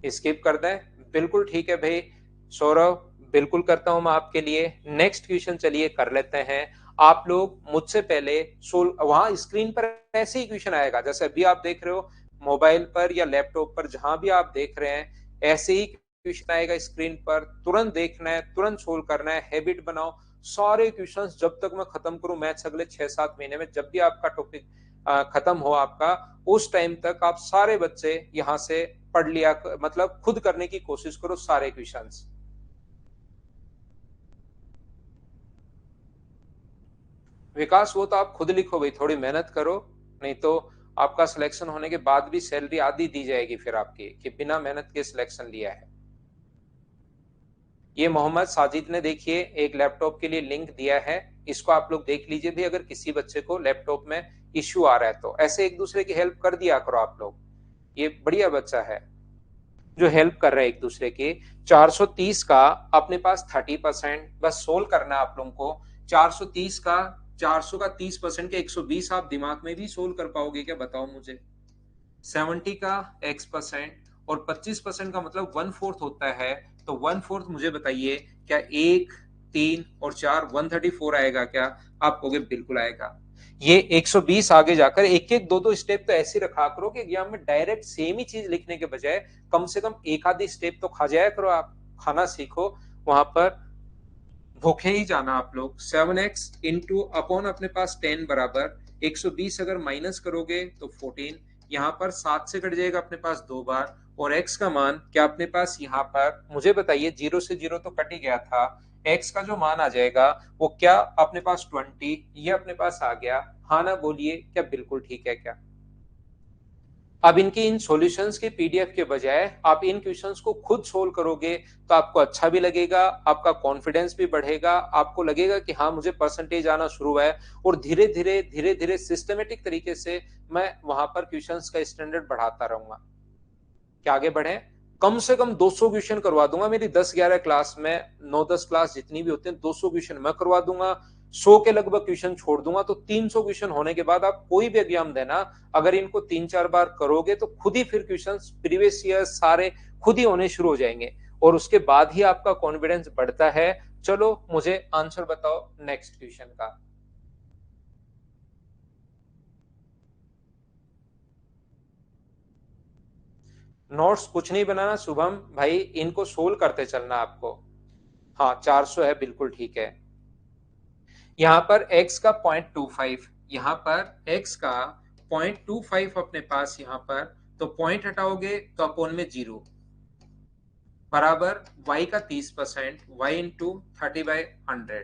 स्किप कर दें? बिल्कुल ठीक है भाई। सौरभ, बिल्कुल करता हूं मैं आपके लिए। नेक्स्ट क्वेश्चन चलिए कर लेते हैं। आप लोग मुझसे पहले वहां स्क्रीन पर ऐसे ही क्वेश्चन आएगा जैसे अभी आप देख रहे हो, मोबाइल पर या लैपटॉप पर, जहां भी आप देख रहे हैं ऐसे ही क्वेश्चन आएगा स्क्रीन पर। तुरंत देखना है, तुरंत सोल्व करना है, हैबिट बनाओ। सारे क्वेश्चंस जब तक मैं खत्म करूं मैथ्स अगले 6-7 महीने में, जब भी आपका टॉपिक खत्म हो आपका, उस टाइम तक आप सारे बच्चे यहां से पढ़ लिया, मतलब खुद करने की कोशिश करो सारे क्वेश्चंस। विकास, वो तो आप खुद लिखो भाई, थोड़ी मेहनत करो, नहीं तो आपका सिलेक्शन होने के बाद भी सैलरी आधी दी जाएगी फिर आपकी, कि बिना मेहनत के सिलेक्शन लिया है। ये मोहम्मद साजिद ने देखिए एक लैपटॉप के लिए लिंक दिया है, इसको आप लोग देख लीजिए भी, अगर किसी बच्चे को लैपटॉप में इश्यू आ रहा है तो ऐसे एक दूसरे की हेल्प कर दिया करो आप लोग। ये बढ़िया बच्चा है जो हेल्प कर रहे हैं एक दूसरे की। 430 का अपने पास 30%, बस सोल्व करना है आप लोगों को। 430 का 400 का 30% के 120 आप दिमाग में भी सोल्व कर पाओगे क्या, बताओ मुझे? 70 का x%, और 25% का मतलब 1/4 होता है, तो 1/4 मुझे बताइए, क्या 1, 3 और 4 134 आएगा क्या? आप कहोगे बिल्कुल आएगा। ये 120 आगे जाकर एक एक दो दो स्टेप तो ऐसे रखा करो कि एग्जाम में डायरेक्ट सेम ही चीज लिखने के बजाय कम से कम एक आधी स्टेप तो खा जाया करो, आप खाना सीखो। वहां पर भूखे ही जाना आप लोग। 7x इंटू अपॉन अपने पास 10 बराबर 120, अगर माइनस करोगे तो 14, यहाँ पर 7 से कट जाएगा अपने पास 2 बार, और x का मान क्या अपने पास यहाँ पर मुझे बताइए, 0 से 0 तो कट ही गया था, x का जो मान आ जाएगा वो क्या अपने पास 20, ये अपने पास आ गया। हाँ ना बोलिए, क्या बिल्कुल ठीक है क्या? अब इनके इन सॉल्यूशंस के पीडीएफ के बजाय आप इन क्वेश्चंस को खुद सोल्व करोगे तो आपको अच्छा भी लगेगा, आपका कॉन्फिडेंस भी बढ़ेगा, आपको लगेगा कि हाँ मुझे परसेंटेज आना शुरू हुआ है, और धीरे धीरे सिस्टमेटिक तरीके से मैं वहां पर क्वेश्चंस का स्टैंडर्ड बढ़ाता रहूंगा। कि आगे बढ़े, कम से कम 200 क्वेश्चन करवा दूंगा मेरी 10-11 क्लास में, 9-10 क्लास जितनी भी होती हैं 200 क्वेश्चन मैं करवा दूंगा, 100 के लगभग क्वेश्चन छोड़ दूंगा, तो 300 क्वेश्चन होने के बाद आप कोई भी एग्जाम देना, अगर इनको 3-4 बार करोगे तो खुद ही फिर क्वेश्चन प्रीवियस ईयर सारे खुद ही होने शुरू हो जाएंगे, और उसके बाद ही आपका कॉन्फिडेंस बढ़ता है। चलो मुझे आंसर बताओ नेक्स्ट क्वेश्चन का। नोट्स कुछ नहीं बनाना शुभम भाई, इनको सोल्व करते चलना आपको। हाँ 400 है, बिल्कुल ठीक है। यहाँ पर x का 0.25, यहाँ पर x का 0.25 अपने पास, यहाँ पर तो पॉइंट हटाओगे तो अपोन में 0 बराबर y का 30%, y इंटू 30/100।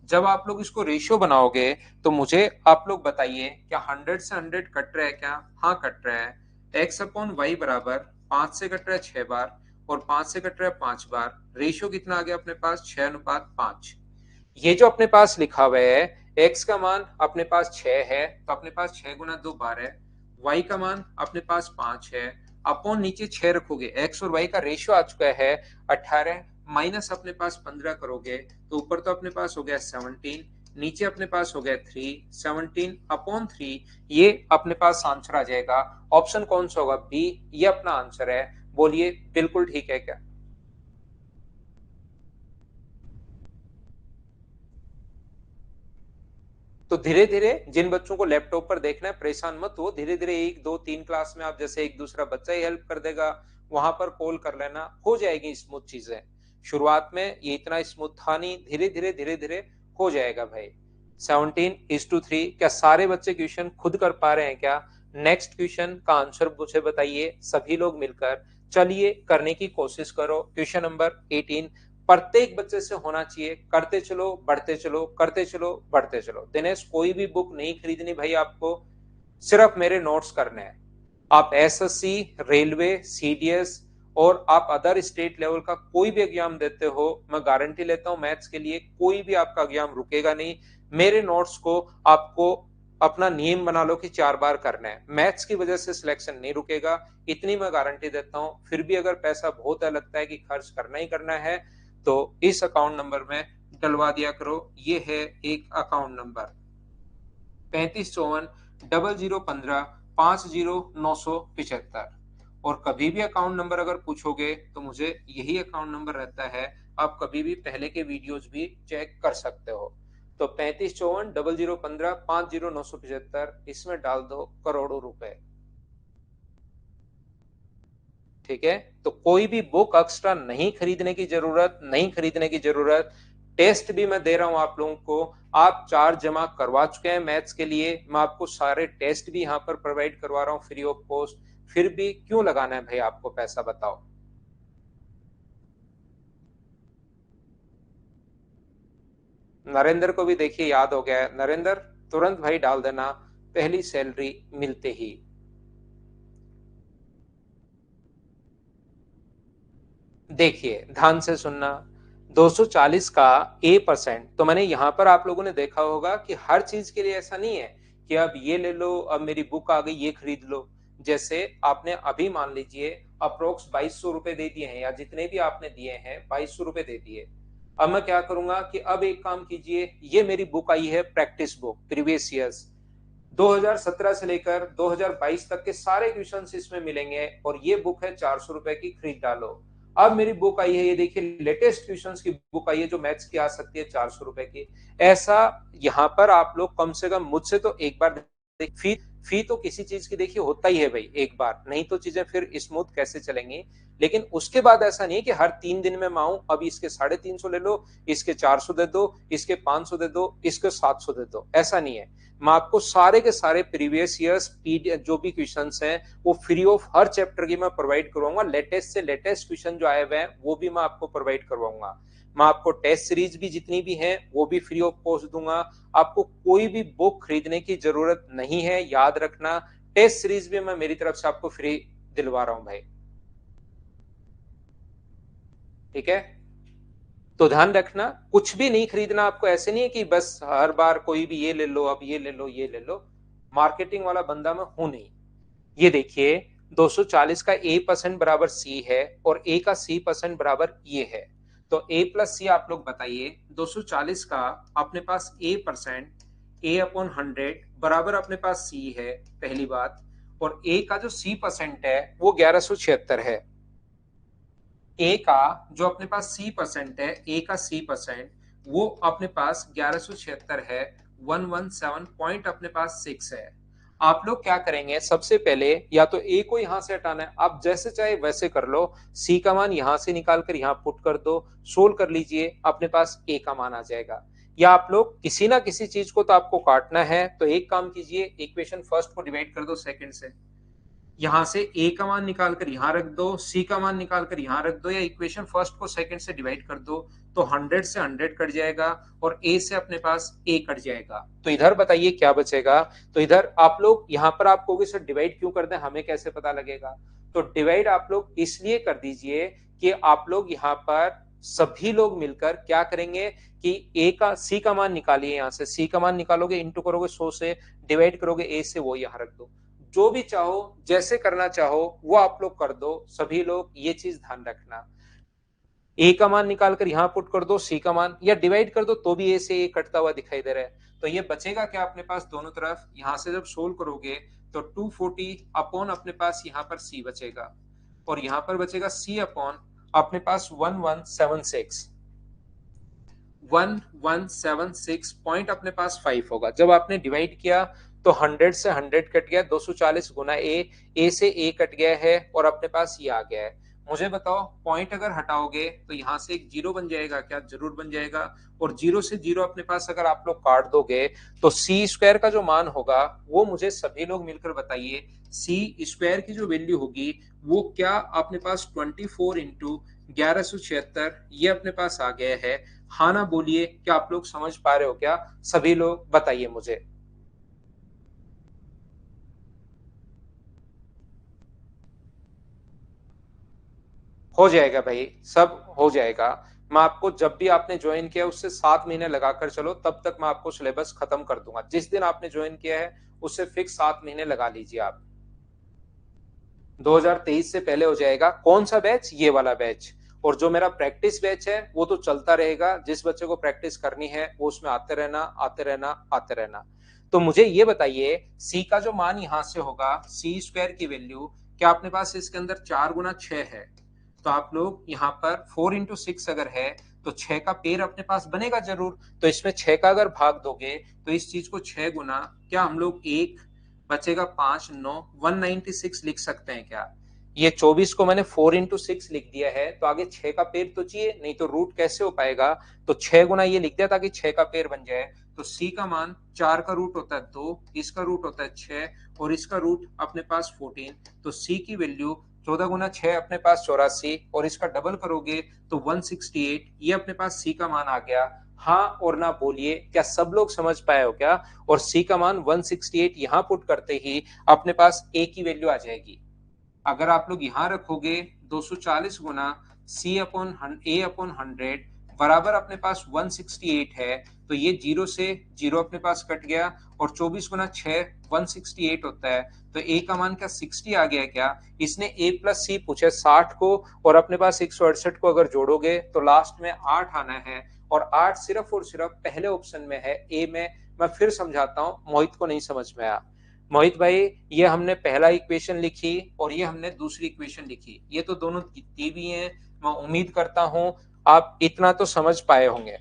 जब आप लोग इसको रेशियो बनाओगे तो मुझे आप लोग बताइए, क्या 100 से 100 कट रहा है क्या? हाँ कट रहा है। x अपॉन वाई बराबर 5 से कट रहा है 6 बार, और 5 से कट रहा है 5 बार, रेशियो कितना आ गया अपने पास? 6:5। ये जो अपने पास लिखा हुआ है, x का मान अपने पास 6 है तो अपने पास 6 गुना 2 12, y का मान अपने पास 5 है, अपॉन नीचे 6 रखोगे, x और y का रेशियो आ चुका है 18, माइनस अपने पास 15 करोगे तो ऊपर तो अपने पास हो गया 17, नीचे अपने पास हो गया 3, 17 अपॉन 3, ये अपने पास आंसर आ जाएगा। ऑप्शन कौन सा होगा? बी, ये अपना आंसर है। बोलिए बिल्कुल ठीक है क्या? तो धीरे धीरे जिन बच्चों को लैपटॉप पर देखना है परेशान मत हो, धीरे धीरे 1 2 3 क्लास में आप जैसे एक दूसरा बच्चा ही हेल्प कर देगा, वहां पर कॉल कर लेना, हो जाएगी स्मूथ चीजें। शुरुआत में ये इतना स्मूथ था नहीं, धीरे धीरे हो जाएगा भाई। 17:3, क्या सारे बच्चे क्वेश्चन खुद कर पा रहे हैं क्या? नेक्स्ट क्वेश्चन का आंसर मुझे बताइए सभी लोग मिलकर। चलिए करने की कोशिश करो। क्वेश्चन नंबर 18 प्रत्येक बच्चे से होना चाहिए, करते चलो बढ़ते चलो, करते चलो बढ़ते चलो। दिनेश कोई भी बुक नहीं खरीदनी भाई, आपको सिर्फ मेरे नोट्स करने हैं। आप एसएससी, रेलवे, सीडीएस और आप अदर स्टेट लेवल का कोई भी एग्जाम देते हो, मैं गारंटी लेता हूं मैथ्स के लिए कोई भी आपका एग्जाम रुकेगा नहीं। मेरे नोट्स को आपको अपना नियम बना लो कि 4 बार करना है, मैथ्स की वजह से सिलेक्शन नहीं रुकेगा, इतनी मैं गारंटी देता हूं। फिर भी अगर पैसा बहुत लगता है कि खर्च करना ही करना है तो इस अकाउंट नंबर में डलवा दिया करो। ये है एक अकाउंट नंबर 3554 0015 50 975। और कभी भी अकाउंट नंबर अगर पूछोगे तो मुझे यही अकाउंट नंबर रहता है, आप कभी भी पहले के वीडियोस भी चेक कर सकते हो। तो 3554 0015 50 975, इसमें डाल दो करोड़ों रुपए। ठीक है, तो कोई भी बुक एक्स्ट्रा नहीं खरीदने की जरूरत, नहीं खरीदने की जरूरत। टेस्ट भी मैं दे रहा हूं आप लोगों को, आप चार्ज जमा करवा चुके हैं मैथ्स के लिए, मैं आपको सारे टेस्ट भी यहां पर प्रोवाइड करवा रहा हूं फ्री ऑफ कॉस्ट। फिर भी क्यों लगाना है भाई आपको पैसा, बताओ। नरेंद्र को भी देखिए याद हो गया है, नरेंद्र तुरंत भाई डाल देना पहली सैलरी मिलते ही। देखिए ध्यान से सुनना, 240 का A% तो मैंने यहां पर आप लोगों ने देखा होगा कि हर चीज के लिए ऐसा नहीं है कि अब ये ले लो, अब मेरी बुक आ गई ये खरीद लो। जैसे आपने अभी मान लीजिए अप्रोक्स 2200 रुपए दे दिए हैं, या जितने भी आपने दिए हैं 2200 रुपए दे दिए। अब मैं क्या करूंगा कि अब एक काम कीजिए, ये मेरी बुक आई है प्रैक्टिस बुक प्रीवियस ईयर्स 2017 से लेकर 2022 तक के सारे क्वेश्चंस इसमें मिलेंगे, और ये बुक है 400 रुपए की, खरीद डालो। अब मेरी बुक आई है, ये देखिए लेटेस्ट क्वेश्चंस की बुक आई है जो मैथ्स की आ सकती है 400 रुपए की। ऐसा यहाँ पर आप लोग कम से कम मुझसे तो एक बार फी फी तो किसी चीज की देखिए होता ही है भाई एक बार, नहीं तो चीजें फिर स्मूथ कैसे चलेंगी। लेकिन उसके बाद ऐसा नहीं है कि हर 3 दिन में मैं आऊं, अब इसके 350 ले लो, इसके 400 दे दो, इसके 500 दे दो, इसके 700 दे दो, ऐसा नहीं है। मैं आपको सारे के सारे प्रीवियस ईयर्स जो भी क्वेश्चंस हैं वो फ्री ऑफ हर चैप्टर की मैं प्रोवाइड करवाऊंगा। लेटेस्ट से लेटेस्ट क्वेश्चन जो आए हुए हैं वो भी मैं आपको प्रोवाइड करवाऊंगा। मैं आपको टेस्ट सीरीज भी जितनी भी हैं वो भी फ्री ऑफ कॉस्ट दूंगा। आपको कोई भी बुक खरीदने की जरूरत नहीं है, याद रखना। टेस्ट सीरीज भी मैं मेरी तरफ से आपको फ्री दिलवा रहा हूं भाई, ठीक है। तो ध्यान रखना, कुछ भी नहीं खरीदना आपको, ऐसे नहीं है कि बस हर बार कोई भी ये ले लो, अब ये ले लो, ये ले लो। मार्केटिंग वाला बंदा मैं हूं नहीं। ये देखिए 240 का ए परसेंट बराबर सी है और ए का सी परसेंट बराबर ये है। तो ए प्लस सी आप लोग बताइए, 240 का अपने पास ए परसेंट ए अपॉन 100 बराबर अपने पास सी है, पहली बात। और ए का जो सी परसेंट है वो 1176 है। ए का जो अपने पास सी परसेंट है, ए का सी परसेंट वो अपने पास 1176 है। 117 पॉइंट अपने पास 6 है। आप लोग क्या करेंगे, सबसे पहले या तो ए को यहां से हटाना है, आप जैसे चाहे वैसे कर लो। सी का मान यहां से निकाल कर यहां पुट कर दो, सोल्व कर लीजिए, अपने पास ए का मान आ जाएगा। या आप लोग किसी ना किसी चीज को तो आपको काटना है, तो एक काम कीजिए, इक्वेशन फर्स्ट को डिवाइड कर दो सेकंड से। यहां से ए का मान निकालकर यहां रख दो, सी का मान निकालकर यहां रख दो, या इक्वेशन फर्स्ट को सेकंड से डिवाइड कर दो। तो 100 से 100 कट जाएगा और ए से अपने पास ए कट जाएगा। तो इधर बताइए क्या बचेगा। तो इधर आप लोग यहां पर आप कहोगे सर डिवाइड क्यों कर दें, हमें कैसे पता लगेगा। तो डिवाइड आप लोग इसलिए कर दीजिए कि आप लोग यहां पर सभी लोग मिलकर क्या करेंगे कि ए का सी का मान निकालिए, यहां से सी का मान निकालोगे, इंटू करोगे 100 से, डिवाइड करोगे ए से, वो यहां रख दो। जो भी चाहो जैसे करना चाहो वो आप लोग कर दो, सभी लोग ये चीज ध्यान रखना। ए का मान निकालकर यहां पुट कर दो, सी का मान, या डिवाइड कर दो तो भी ए से ए कटता हुआ दिखाई दे रहा है। तो ये बचेगा क्या अपने पास दोनों तरफ, यहां से जब सोल्व करोगे तो 240 अपॉन अपने पास यहां पर सी बचेगा, और यहां पर बचेगा सी अपॉन अपने पास 1176। 1176 पॉइंट अपने पास 5 होगा। जब आपने डिवाइड किया तो 100 से 100 कट गया, 240 गुना ए से ए कट गया है और अपने पास ये आ गया है। मुझे बताओ पॉइंट अगर हटाओगे तो यहां से एक जीरो बन जाएगा क्या, जरूर बन जाएगा। और जीरो से जीरो अपने पास अगर आप लोग काट दोगे तो सी स्क्वायर का जो मान होगा वो मुझे सभी लोग मिलकर बताइए, सी स्क्वायर की जो वैल्यू होगी वो क्या अपने पास 24 इंटू 1176 ये अपने पास आ गया है। हाँ ना बोलिए, क्या आप लोग समझ पा रहे हो क्या, सभी लोग बताइए मुझे। हो जाएगा भाई, सब हो जाएगा। मैं आपको जब भी आपने ज्वाइन किया उससे 7 महीने लगाकर चलो, तब तक मैं आपको सिलेबस खत्म कर दूंगा। जिस दिन आपने ज्वाइन किया है उससे फिक्स 7 महीने लगा लीजिए आप। 2023 से पहले हो जाएगा। कौन सा बैच, ये वाला बैच। और जो मेरा प्रैक्टिस बैच है वो तो चलता रहेगा, जिस बच्चे को प्रैक्टिस करनी है वो उसमें आते रहना, आते रहना, आते रहना। तो मुझे ये बताइए, सी का जो मान यहां से होगा, सी स्क्वायर की वैल्यू, क्या अपने पास इसके अंदर 4 गुना 6 है। तो आप लोग यहाँ पर 4 इंटू 6 अगर है तो 6 का पेड़ अपने पास बनेगा जरूर। तो इसमें 6 का अगर भाग दोगे तो इस चीज को 6 गुना, क्या हम लोग एक बचेगा 5 9 196 लिख सकते हैं क्या। ये 24 को मैंने 4 इंटू 6 लिख दिया है, तो आगे 6 का पेड़ तो चाहिए, नहीं तो रूट कैसे हो पाएगा। तो 6 गुना ये लिख दिया ताकि 6 का पेड़ बन जाए। तो सी का मान 4 का रूट होता है 2, इसका रूट होता है 6 और इसका रूट अपने पास 14। तो सी की वैल्यू 14 गुना 6 अपने पास 84, और इसका डबल करोगे तो 168, ये अपने पास सी का मान आ गया। हाँ और ना बोलिए, क्या सब लोग समझ पाए हो क्या। और सी का मान 168 यहां पुट करते ही अपने पास ए की वैल्यू आ जाएगी। अगर आप लोग यहां रखोगे 240 गुना सी अपॉन ए अपॉन 100 बराबर अपने पास 168 है। तो ये जीरो से जीरो अपने पास कट गया, और 24 गुना 6 168 होता है। तो ए का मान क्या 60 आ गया क्या। इसने ए प्लस सी पूछे 60 को, और अपने पास 168 को अगर जोड़ोगे तो लास्ट में 8 आना है, और 8 सिर्फ और सिर्फ पहले ऑप्शन में है, ए में। मैं फिर समझाता हूं, मोहित को नहीं समझ में आया। मोहित भाई, ये हमने पहला इक्वेशन लिखी और ये हमने दूसरी इक्वेशन लिखी, ये तो दोनों दी हुई हैं। मैं उम्मीद करता हूं आप इतना तो समझ पाए होंगे।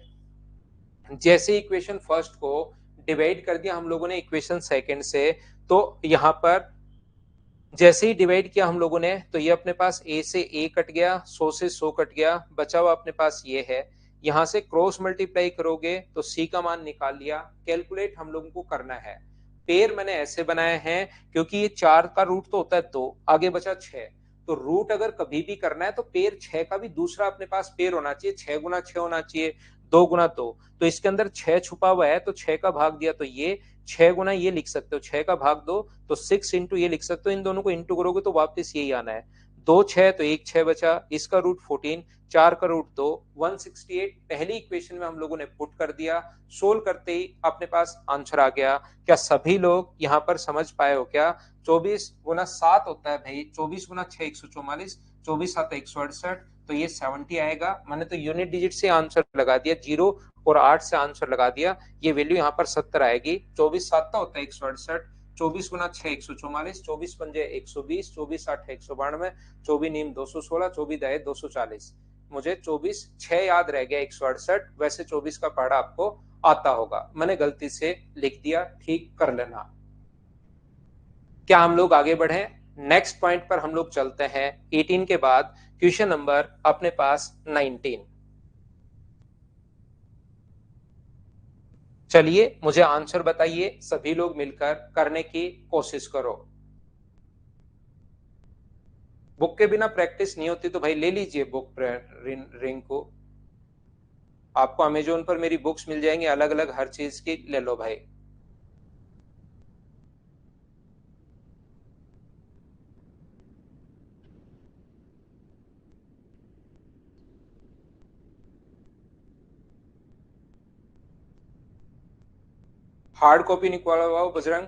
जैसे इक्वेशन फर्स्ट को डिवाइड कर दिया हम लोगों ने इक्वेशन सेकंड से, तो यहां पर जैसे ही डिवाइड किया हम लोगों ने, तो ये अपने पास ए से ए कट गया, 100 से 100 कट गया, बचा हुआ अपने पास ये है। यहां से क्रॉस मल्टीप्लाई करोगे तो सी का मान निकाल लिया। कैलकुलेट हम लोगों को करना है। पेयर मैंने ऐसे बनाए हैं क्योंकि ये 4 का रूट तो होता है 2, आगे बचा 6, तो रूट अगर कभी भी करना है तो पेयर 6 का भी दूसरा अपने पास पेयर होना चाहिए, 6 गुना 6 होना चाहिए, 2 गुना 2। तो इसके अंदर 6 छुपा हुआ है, तो 6 का भाग दिया तो ये 6 गुना ये लिख सकते हो, 6 का भाग दो तो 6 इंटू ये लिख सकते हो। इन दोनों को इंटू करोगे तो वापस यही आना है। 2 6 तो 1 6 बचा, इसका रूट 14, 4 का रूट 2, 168 पहली इक्वेशन में हम लोगों ने पुट कर दिया। सोल्व करते ही अपने पास आंसर आ गया। क्या सभी लोग यहां पर समझ पाए हो क्या? 24 गुना 7 होता है भाई, 24 गुना 6 144, 24 7 168, तो ये 70 आएगा। मैंने तो यूनिट डिजिट से आंसर लगा दिया, 0 और 8 से आंसर लगा दिया। ये वैल्यू यहाँ पर 70 आएगी। 24 7 का होता है 168, 24 गुना 6 144, 24 पंजे 120, 24 8 192, 24 नीम 216, 24 दहे 240। मुझे 24 6 याद रह गया 168, वैसे 24 का पढ़ा आपको आता होगा, मैंने गलती से लिख दिया, ठीक कर लेना। क्या हम लोग आगे बढ़े? नेक्स्ट पॉइंट पर हम लोग चलते हैं। 18 के बाद क्वेश्चन नंबर अपने पास 19। चलिए मुझे आंसर बताइए, सभी लोग मिलकर करने की कोशिश करो। बुक के बिना प्रैक्टिस नहीं होती, तो भाई ले लीजिए बुक रिंग को। आपको अमेजोन पर मेरी बुक्स मिल जाएंगी अलग अलग हर चीज की, ले लो भाई। हार्ड कॉपी निकलवाओ बजरंग,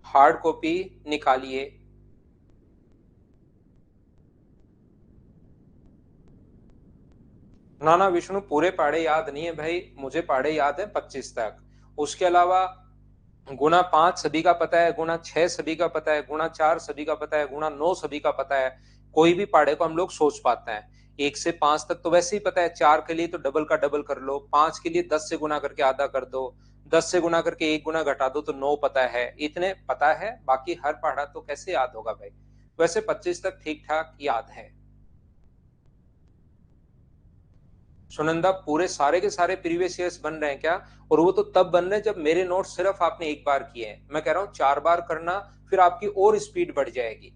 हार्ड कॉपी निकालिए। ना ना विष्णु, पूरे पाढ़े याद नहीं है भाई, मुझे पाढ़े याद है 25 तक। उसके अलावा गुना 5 सभी का पता है, गुना 6 सभी का पता है, गुना 4 सभी का पता है, गुना 9 सभी का पता है। कोई भी पाढ़े को हम लोग सोच पाते हैं। 1 से 5 तक तो वैसे ही पता है, 4 के लिए तो डबल का डबल कर लो, 5 के लिए 10 से गुना करके आधा कर दो, 10 से गुना करके 1 गुना घटा दो तो 9 पता है। इतने पता है, बाकी हर पढ़ा तो कैसे याद होगा भाई। वैसे 25 तक ठीक ठाक याद है। सुनंदा, पूरे सारे के सारे प्रीवियस ईयर्स बन रहे हैं क्या? और वो तो तब बन रहे हैं जब मेरे नोट सिर्फ आपने एक बार किए हैं। मैं कह रहा हूं 4 बार करना, फिर आपकी और स्पीड बढ़ जाएगी।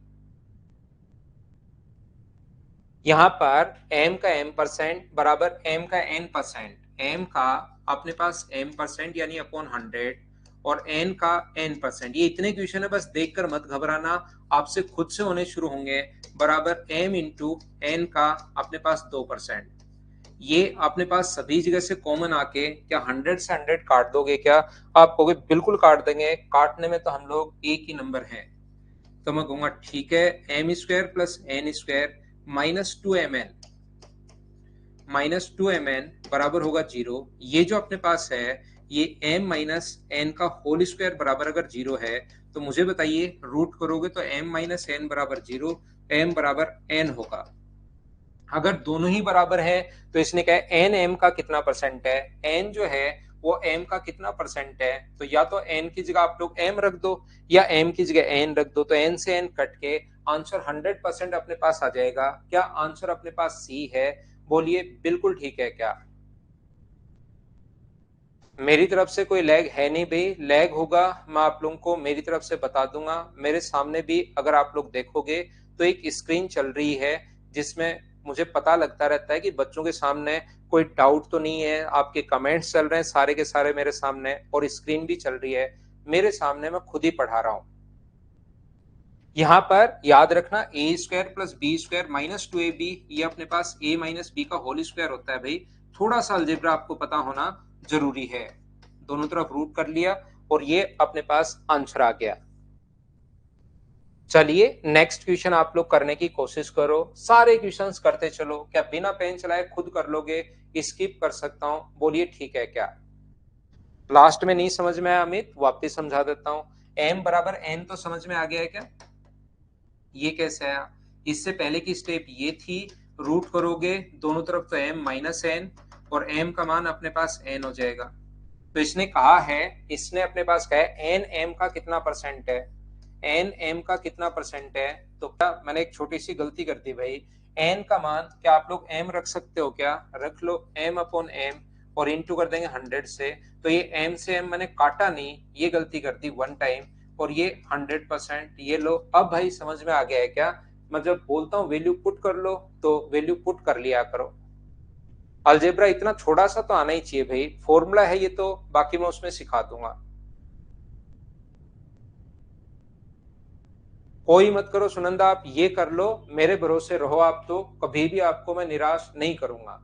यहां पर m का m% बराबर m का n%, m का अपने पास m% यानी अपॉन 100, और n का n%। ये इतने क्वेश्चन है, बस देखकर मत घबराना, आपसे खुद से होने शुरू होंगे। बराबर m इंटू n का अपने पास 2%। ये अपने पास सभी जगह से कॉमन आके क्या 100 से 100 काट दोगे क्या? आप कहोगे बिल्कुल काट देंगे, काटने में तो हम लोग एक ही नंबर है। तो मैं कहूंगा ठीक है, M square plus N square -2mn बराबर होगा 0। ये जो अपने पास है, ये m माइनस एन का होल स्क्वायर बराबर अगर 0 है, तो मुझे बताइए रूट करोगे तो m माइनस एन बराबर 0, m बराबर n होगा। अगर दोनों ही बराबर है तो इसने कहा एन एम का कितना परसेंट है, एन जो है वो एम का कितना परसेंट है, तो या तो एन की जगह आप लोग एम रख दो या एम की जगह एन रख दो, तो एन से एन कट के आंसर 100% अपने पास आ जाएगा। क्या आंसर अपने पास सी है? बोलिए बिल्कुल ठीक है क्या? मेरी तरफ से कोई लैग है नहीं भाई, लैग होगा मैं आप लोगों को मेरी तरफ से बता दूंगा। मेरे सामने भी अगर आप लोग देखोगे तो एक स्क्रीन चल रही है, जिसमें मुझे पता लगता रहता है कि बच्चों के सामने कोई डाउट तो नहीं है। आपके कमेंट्स चल रहे हैं सारे के सारे मेरे सामने, और स्क्रीन भी चल रही है मेरे सामने, मैं खुद ही पढ़ा रहा हूं। यहां पर याद रखना, A square plus B square -2ab, ये अपने पास a माइनस बी का होल स्क्वायर होता है भाई। थोड़ा सा अलजेब्रा आपको पता होना जरूरी है। दोनों तरफ रूट कर लिया और ये अपने पास आंसर आ गया। चलिए नेक्स्ट क्वेश्चन आप लोग करने की कोशिश करो, सारे क्वेश्चंस करते चलो। क्या बिना पेन चलाए खुद कर लोगे? स्किप कर सकता हूं, बोलिए ठीक है क्या? लास्ट में नहीं समझ में आया अमित, वापिस समझा देता हूं। m बराबर n तो समझ में आ गया है क्या? ये कैसे आया? इससे पहले की स्टेप ये थी, रूट करोगे दोनों तरफ तो m माइनस एन, और m का मान अपने पास n हो जाएगा। तो इसने कहा है, इसने अपने पास कहा है n m का कितना परसेंट है, n m का कितना परसेंट है। तो क्या मैंने एक छोटी सी गलती कर दी भाई, n का मान क्या आप लोग m रख सकते हो क्या? रख लो m अपॉन m और इंटू कर देंगे 100 से। तो ये m से m मैंने काटा नहीं, ये गलती कर दी वन टाइम, और ये 100%। ये लो, अब भाई समझ में आ गया है क्या? मैं जब बोलता हूँ वैल्यू पुट कर लो तो वैल्यू पुट कर लिया करो। अलजेब्रा इतना छोटा सा तो आना ही चाहिए भाई, फॉर्मूला है ये तो, बाकी मैं उसमें सिखा दूंगा। कोई मत करो सुनंदा, आप ये कर लो, मेरे भरोसे रहो, आप तो कभी भी आपको मैं निराश नहीं करूंगा।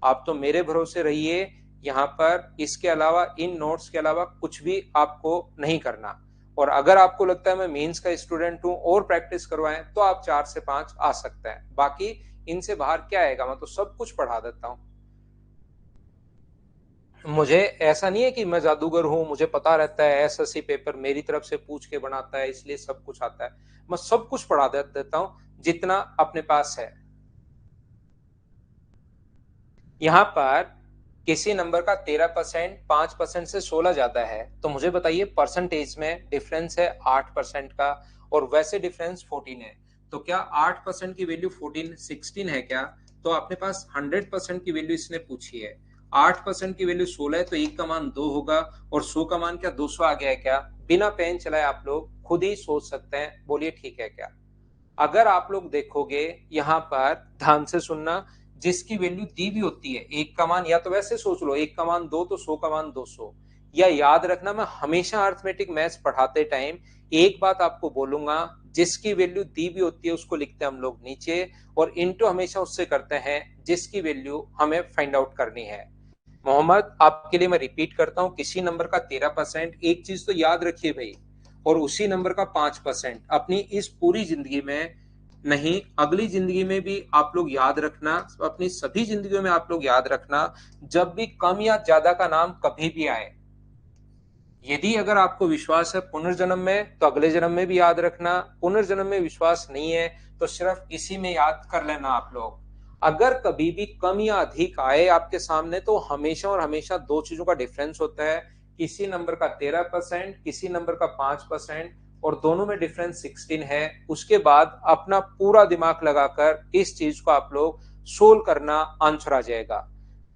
आप तो मेरे भरोसे रहिए। यहाँ पर इसके अलावा, इन नोट्स के अलावा कुछ भी आपको नहीं करना। और अगर आपको लगता है मैं मेंस का स्टूडेंट हूं और प्रैक्टिस करवाएं तो आप 4 से 5 आ सकते हैं, बाकी इनसे बाहर क्या आएगा, मैं तो सब कुछ पढ़ा देता हूं। मुझे ऐसा नहीं है कि मैं जादूगर हूं, मुझे पता रहता है एसएससी पेपर मेरी तरफ से पूछ के बनाता है इसलिए सब कुछ आता है। मैं सब कुछ पढ़ा देता हूं जितना अपने पास है। यहाँ पर किसी नंबर का 13%, 5% से 16 ज्यादा है, तो मुझे बताइए परसेंटेज में डिफरेंस है 8% का, और वैसे डिफरेंस 14 है। तो क्या 8% की वैल्यू 14 16 है क्या? तो अपने पास 100% की वैल्यू इसने पूछी है। 8% की वैल्यू 16 है तो एक का मान 2 होगा, और 100 का मान क्या 200 आ गया है क्या? बिना पेन चलाए आप लोग खुद ही सोच सकते हैं, बोलिए ठीक है क्या? अगर आप लोग देखोगे यहाँ पर, ध्यान से सुनना, जिसकी वैल्यू दी भी होती है एक का मान, या तो वैसे सोच लो एक का मान 2 तो 100 का मान 200, या याद रखना मैं हमेशा अर्थमेटिक मैथ्स पढ़ाते टाइम एक बात आपको बोलूंगा, जिसकी वैल्यू दी भी होती है उसको लिखते हैं हम लोग नीचे, और इनटू हमेशा उससे करते हैं जिसकी वैल्यू हमें फाइंड आउट करनी है। मोहम्मद, आपके लिए मैं रिपीट करता हूं, किसी नंबर का 13%, एक चीज तो याद रखिए भाई, और उसी नंबर का 5% अपनी इस पूरी जिंदगी में नहीं, अगली जिंदगी में भी आप लोग याद रखना, अपनी सभी जिंदगियों में आप लोग याद रखना, जब भी कम या ज्यादा का नाम कभी भी आए, यदि अगर आपको विश्वास है पुनर्जन्म में तो अगले जन्म में भी याद रखना, पुनर्जन्म में विश्वास नहीं है तो सिर्फ इसी में याद कर लेना आप लोग। अगर कभी भी कम या अधिक आए आपके सामने तो हमेशा और हमेशा दो चीजों का डिफरेंस होता है, किसी नंबर का 13%, किसी नंबर का 5%, और दोनों में डिफरेंस 16 है। उसके बाद अपना पूरा दिमाग लगाकर इस चीज को आप लोग सोल्व करना, आंसर आ जाएगा।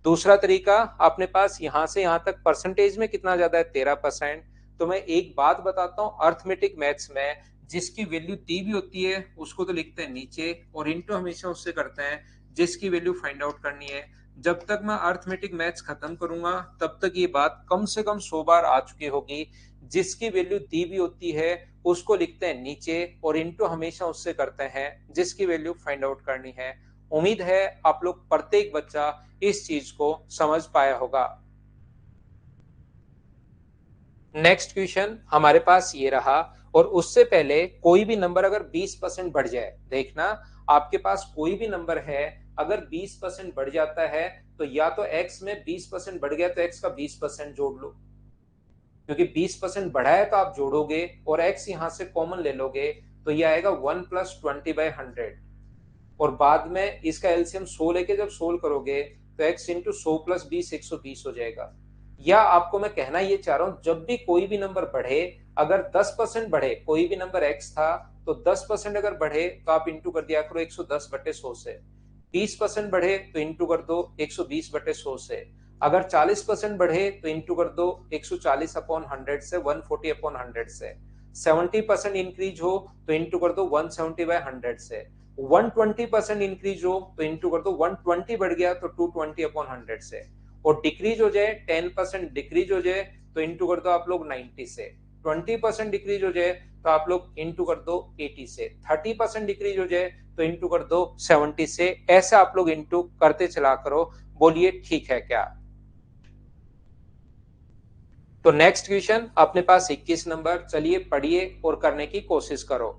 दूसरा तरीका, अपने पास यहां से यहां तक परसेंटेज में कितना ज्यादा है 13%, तो मैं एक बात बताता हूं, अर्थमेटिक मैथ्स में जिसकी वैल्यू दी भी होती है उसको तो लिखते हैं नीचे, और इंटू हमेशा उससे करते हैं जिसकी वैल्यू फाइंड आउट करनी है। जब तक मैं अर्थमेटिक मैथ्स खत्म करूंगा तब तक ये बात कम से कम 100 बार आ चुकी होगी, जिसकी वैल्यू दी भी होती है उसको लिखते हैं नीचे, और इंटू हमेशा उससे करते हैं जिसकी वैल्यू फाइंड आउट करनी है। उम्मीद है आप लोग प्रत्येक बच्चा इस चीज को समझ पाया होगा। नेक्स्ट क्वेश्चन हमारे पास ये रहा, और उससे पहले कोई भी नंबर अगर 20% बढ़ जाए, देखना आपके पास कोई भी नंबर है अगर 20% बढ़ जाता है तो या तो x में 20% बढ़ गया तो x का 20% जोड़ लो, क्योंकि 20% बढ़ा है तो आप जोड़ोगे, और x यहां से कॉमन ले लोगे तो ये आएगा 1 प्लस 20/100, और बाद में इसका एलसीएम 100 लेके जब सोल्व करोगे तो x इंटू 100 प्लस 20 120 हो जाएगा। या आपको मैं कहना ये चाह रहा हूं, जब भी कोई भी नंबर बढ़े, अगर 10% बढ़े, कोई भी नंबर x था तो 10% अगर बढ़े तो आप इंटू कर दिया करो 110/100 से। 20% बढ़े तो इंटू कर दो 120/100 से। अगर 40% बढ़े तो इंटू कर दो 140/100 से, 140/100 से। 70% इंक्रीज हो तो इंटू कर दो 170/100 से। 120% इंक्रीज हो तो इंटू कर दो, 120 बढ़ गया तो 220/100 से, और डिक्रीज हो जाए 10% डिक्रीज हो जाए तो इंटू कर दो आप लोग 90 से। 20% डिक्रीज हो जाए तो आप लोग इंटू कर दो 80 से। 30% डिक्रीज हो जाए तो इंटू कर दो 70 से। ऐसे आप लोग इंटू करते चला करो, बोलिए ठीक है क्या? तो नेक्स्ट क्वेश्चन अपने पास 21 नंबर, चलिए पढ़िए और करने की कोशिश करो।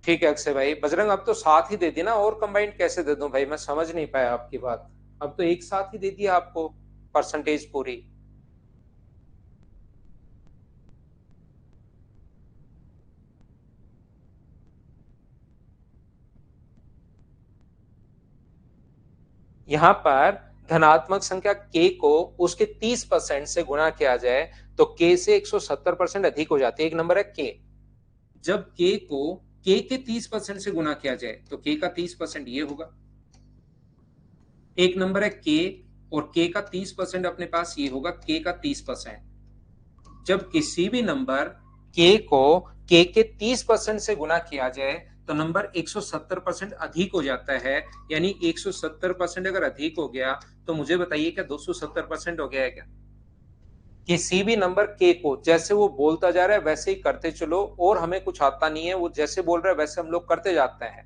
ठीक है अक्षय भाई। बजरंग, अब तो साथ ही दे दी ना, और कंबाइंड कैसे दे दूं भाई, मैं समझ नहीं पाया आपकी बात। अब तो एक साथ ही दे दिया आपको परसेंटेज पूरी। यहाँ पर धनात्मक संख्या k को उसके 30% से गुणा किया जाए तो k से 170% अधिक हो जाती है। एक नंबर है k। जब k को k के 30% से गुणा किया जाए तो k का 30% ये होगा। एक नंबर है k और k का 30% अपने पास ये होगा, k का 30%। जब किसी भी नंबर k को k के 30% से गुणा किया जाए तो नंबर 170% अधिक हो जाता है। यानी 170% अगर अधिक हो गया तो मुझे बताइए क्या 270% हो गया है क्या? किसी भी नंबर k को जैसे वो बोलता जा रहा है वैसे ही करते चलो, और हमें कुछ आता नहीं है, वो जैसे बोल रहा है वैसे हम लोग करते जाते हैं।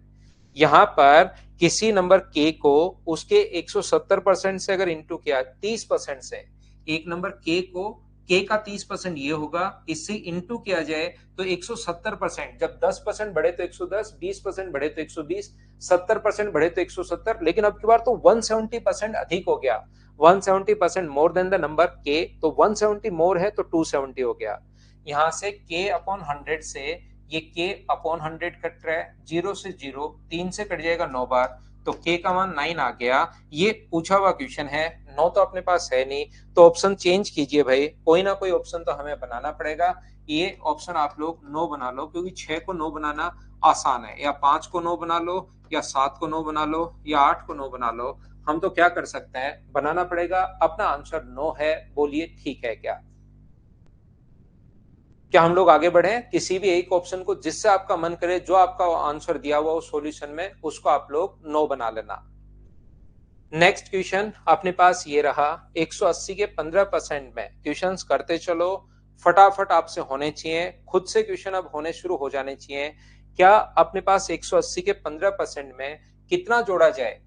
यहाँ पर किसी नंबर k को उसके 170% से अगर इंटू किया 30% से, एक नंबर k को k का 30% ये होगा, इससे इंटू किया जाए तो 170%। जब 10% बढ़े तो 110, 20% बढ़े तो 120, 70% बढ़े तो 170, लेकिन अब की बार तो 170% अधिक हो गया। 170% more than the number k, तो 170 मोर है तो 270 हो गया। यहां से k अपॉन 100 से ये k अपॉन 100 कट रहा है, 0 से 0, 3 से कट जाएगा 9 बार, तो k का मान 9 आ गया। ये पूछा हुआ क्वेश्चन है, 9 तो अपने पास है नहीं, तो ऑप्शन चेंज कीजिए भाई, कोई ना कोई ऑप्शन तो हमें बनाना पड़ेगा। ये ऑप्शन आप लोग 9 बना लो, क्योंकि 6 को 9 बनाना आसान है, या 5 को 9 बना लो, या 7 को 9 बना लो, या 8 को 9 बना लो। हम तो क्या कर सकते हैं, बनाना पड़ेगा। अपना आंसर 9 है, बोलिए ठीक है क्या? क्या हम लोग आगे बढ़े किसी भी एक ऑप्शन को, जिससे आपका मन करे, जो आपका आंसर दिया हुआ उस सॉल्यूशन में उसको आप लोग 9 बना लेना। नेक्स्ट क्वेश्चन अपने पास ये रहा, 180 के 15% में क्वेश्चंस करते चलो, फटाफट आपसे होने चाहिए, खुद से क्वेश्चन अब होने शुरू हो जाने चाहिए। क्या अपने पास 180 के 15% में कितना जोड़ा जाए?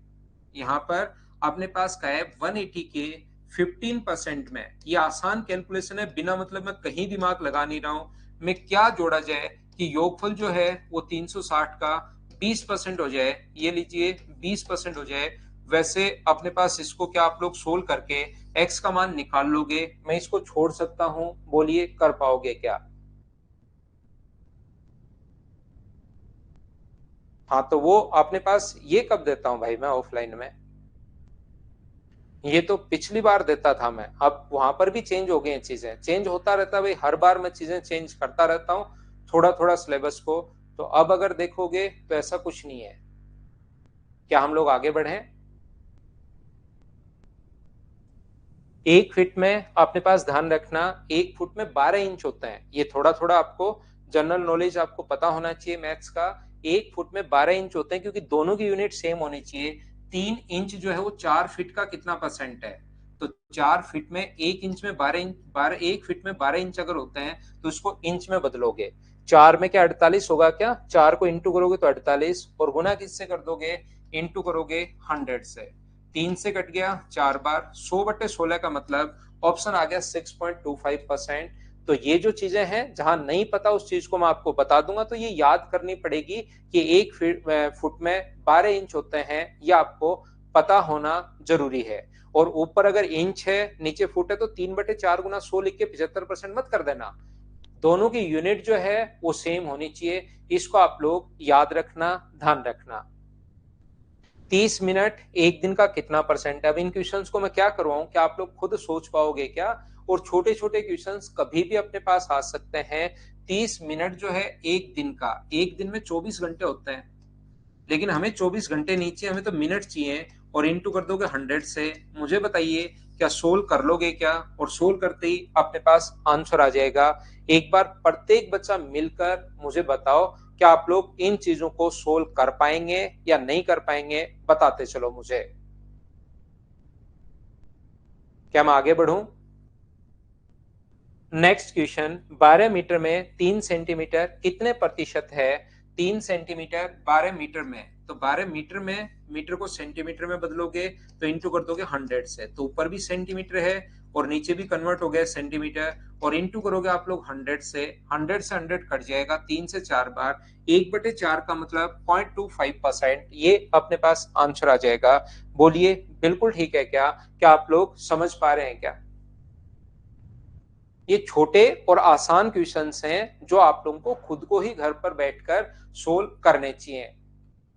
यहाँ पर अपने पास का है 180 के 15% में। ये आसान कैलकुलेशन है, बिना मतलब मैं कहीं दिमाग लगा नहीं रहा हूं। मैं क्या जोड़ा जाए कि योगफल जो है वो 360 का 20% हो जाए, ये लीजिए 20% हो जाए। वैसे अपने पास इसको क्या आप लोग सोल्व करके x का मान निकाल लोगे? मैं इसको छोड़ सकता हूं, बोलिए कर पाओगे क्या? हाँ, तो वो अपने पास ये कब देता हूं भाई मैं ऑफलाइन में? ये तो पिछली बार देता था मैं, अब वहां पर भी चेंज हो गई हैं चीजें, चेंज होता रहता है भाई, हर बार मैं चीजें चेंज करता रहता हूँ थोड़ा थोड़ा सिलेबस को। तो अब अगर देखोगे तो ऐसा कुछ नहीं है। क्या हम लोग आगे बढ़े? 1 फीट में अपने पास ध्यान रखना, 1 फुट में 12 इंच होते हैं। ये थोड़ा थोड़ा आपको जनरल नॉलेज आपको पता होना चाहिए मैथ्स का। 1 फुट में 12 इंच होते हैं, क्योंकि दोनों की यूनिट सेम होनी चाहिए। 3 इंच जो है वो 4 फीट का कितना परसेंट है? तो 4 फीट में 1 इंच में 12 इंच, 1 फीट में 12 इंच अगर होते हैं तो उसको इंच में बदलोगे। 4 में क्या 48 होगा क्या? 4 को इंटू करोगे तो 48, और गुना किससे कर दोगे? इंटू करोगे 100 से। 3 से कट गया 4 बार, 100/16 का मतलब ऑप्शन आ गया 6.25%। तो ये जो चीजें हैं, जहां नहीं पता उस चीज को मैं आपको बता दूंगा, तो ये याद करनी पड़ेगी कि 1 फुट में 12 इंच होते हैं, ये आपको पता होना जरूरी है। और ऊपर अगर इंच है नीचे फुट है तो 3/4 गुना 100 लिख के 75% मत कर देना। दोनों की यूनिट जो है वो सेम होनी चाहिए, इसको आप लोग याद रखना, ध्यान रखना। 30 मिनट एक दिन का कितना परसेंट है? अब इन क्वेश्चंस को मैं क्या करवाऊं, क्या आप लोग खुद सोच पाओगे क्या? और छोटे छोटे क्वेश्चंस कभी भी अपने पास आ सकते हैं। 30 मिनट जो है एक दिन का, एक दिन में 24 घंटे होते हैं, लेकिन हमें 24 घंटे नहीं चाहिए, हमें तो मिनट चाहिए। और इंटू कर दोगे 100 से। मुझे बताइए क्या सोल्व कर लोगे क्या? और सोल्व करते ही अपने पास आंसर आ जाएगा। एक बार प्रत्येक बच्चा मिलकर मुझे बताओ, क्या आप लोग इन चीजों को सोल्व कर पाएंगे या नहीं कर पाएंगे? बताते चलो मुझे। क्या मैं आगे बढ़ूं? नेक्स्ट क्वेश्चन, 12 मीटर में 3 सेंटीमीटर कितने प्रतिशत है? 3 सेंटीमीटर 12 मीटर में, तो 12 मीटर में मीटर को सेंटीमीटर में बदलोगे तो इंटू कर दोगे 100 से, तो ऊपर भी सेंटीमीटर है और नीचे भी कन्वर्ट हो गया सेंटीमीटर, और इंटू करोगे आप लोग 100 से। 100 कट जाएगा 3 से 4 बार, 1/4 का मतलब 0.25%। ये अपने पास आंसर आ जाएगा। बोलिए बिल्कुल ठीक है क्या? क्या आप लोग समझ पा रहे हैं क्या? ये छोटे और आसान क्वेश्चंस हैं जो आप लोगों को खुद को ही घर पर बैठकर सोल्व करने चाहिए।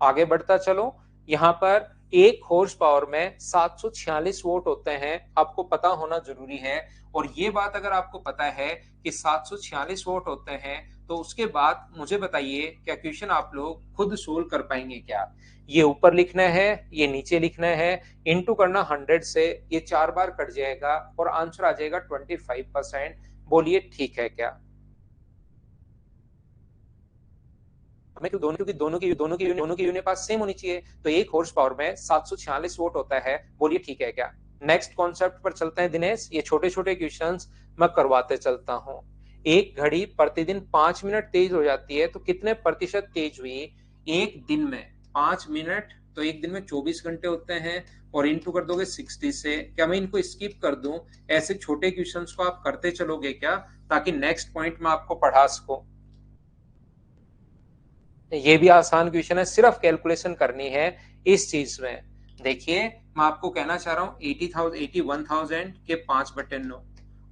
आगे बढ़ता चलो। यहाँ पर एक हॉर्स पावर में 746 वोट होते हैं, आपको पता होना जरूरी है। और ये बात अगर आपको पता है कि 746 वोट होते हैं, तो उसके बाद मुझे बताइए क्या क्वेश्चन आप लोग खुद सोल्व कर पाएंगे क्या? ये ऊपर लिखना है, ये नीचे लिखना है, इनटू करना 100 से, ये 4 बार कट जाएगा और आंसर आ जाएगा 25%। बोलिए ठीक है क्या? हमें क्योंकि दोनों की यूनिट पास सेम होनी चाहिए, तो एक हॉर्स पावर में 746 वोट होता है। बोलिए ठीक है क्या? नेक्स्ट कॉन्सेप्ट पर चलते हैं दिनेश, ये छोटे छोटे क्वेश्चंस मैं करवाते चलता हूँ। एक घड़ी प्रतिदिन 5 मिनट तेज हो जाती है, तो कितने प्रतिशत तेज हुई एक दिन में? 5 मिनट, तो एक दिन में 24 घंटे होते हैं, और इंटू कर दोगे 60 से। क्या मैं इनको स्किप कर दूं? ऐसे छोटे क्वेश्चंस को आप करते चलोगे क्या, ताकि नेक्स्ट पॉइंट में आपको पढ़ा सकूं? ये भी आसान क्वेश्चन है, सिर्फ कैलकुलेशन करनी है इस चीज में। देखिए, मैं आपको कहना चाह रहा हूँ 81,000 के 5/9,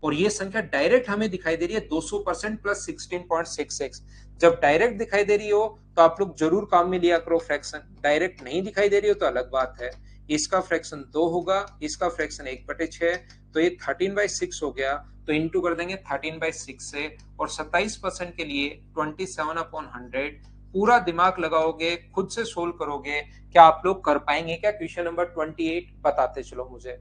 और ये संख्या डायरेक्ट हमें दिखाई दे रही है 200% प्लस 16.66। जब डायरेक्ट दिखाई दे रही हो तो आप लोग जरूर काम में लिया करो फ्रैक्शन, डायरेक्ट नहीं दिखाई दे रही हो तो अलग बात है। इसका फ्रैक्शन 2 होगा, इसका फ्रैक्शन 1/6, तो ये 13/6 हो गया, तो इंटू कर देंगे 13/6 से, और 27% के लिए 27/100। पूरा दिमाग लगाओगे, खुद से सोल्व करोगे, क्या आप लोग कर पाएंगे क्या क्वेश्चन नंबर 28? बताते चलो मुझे।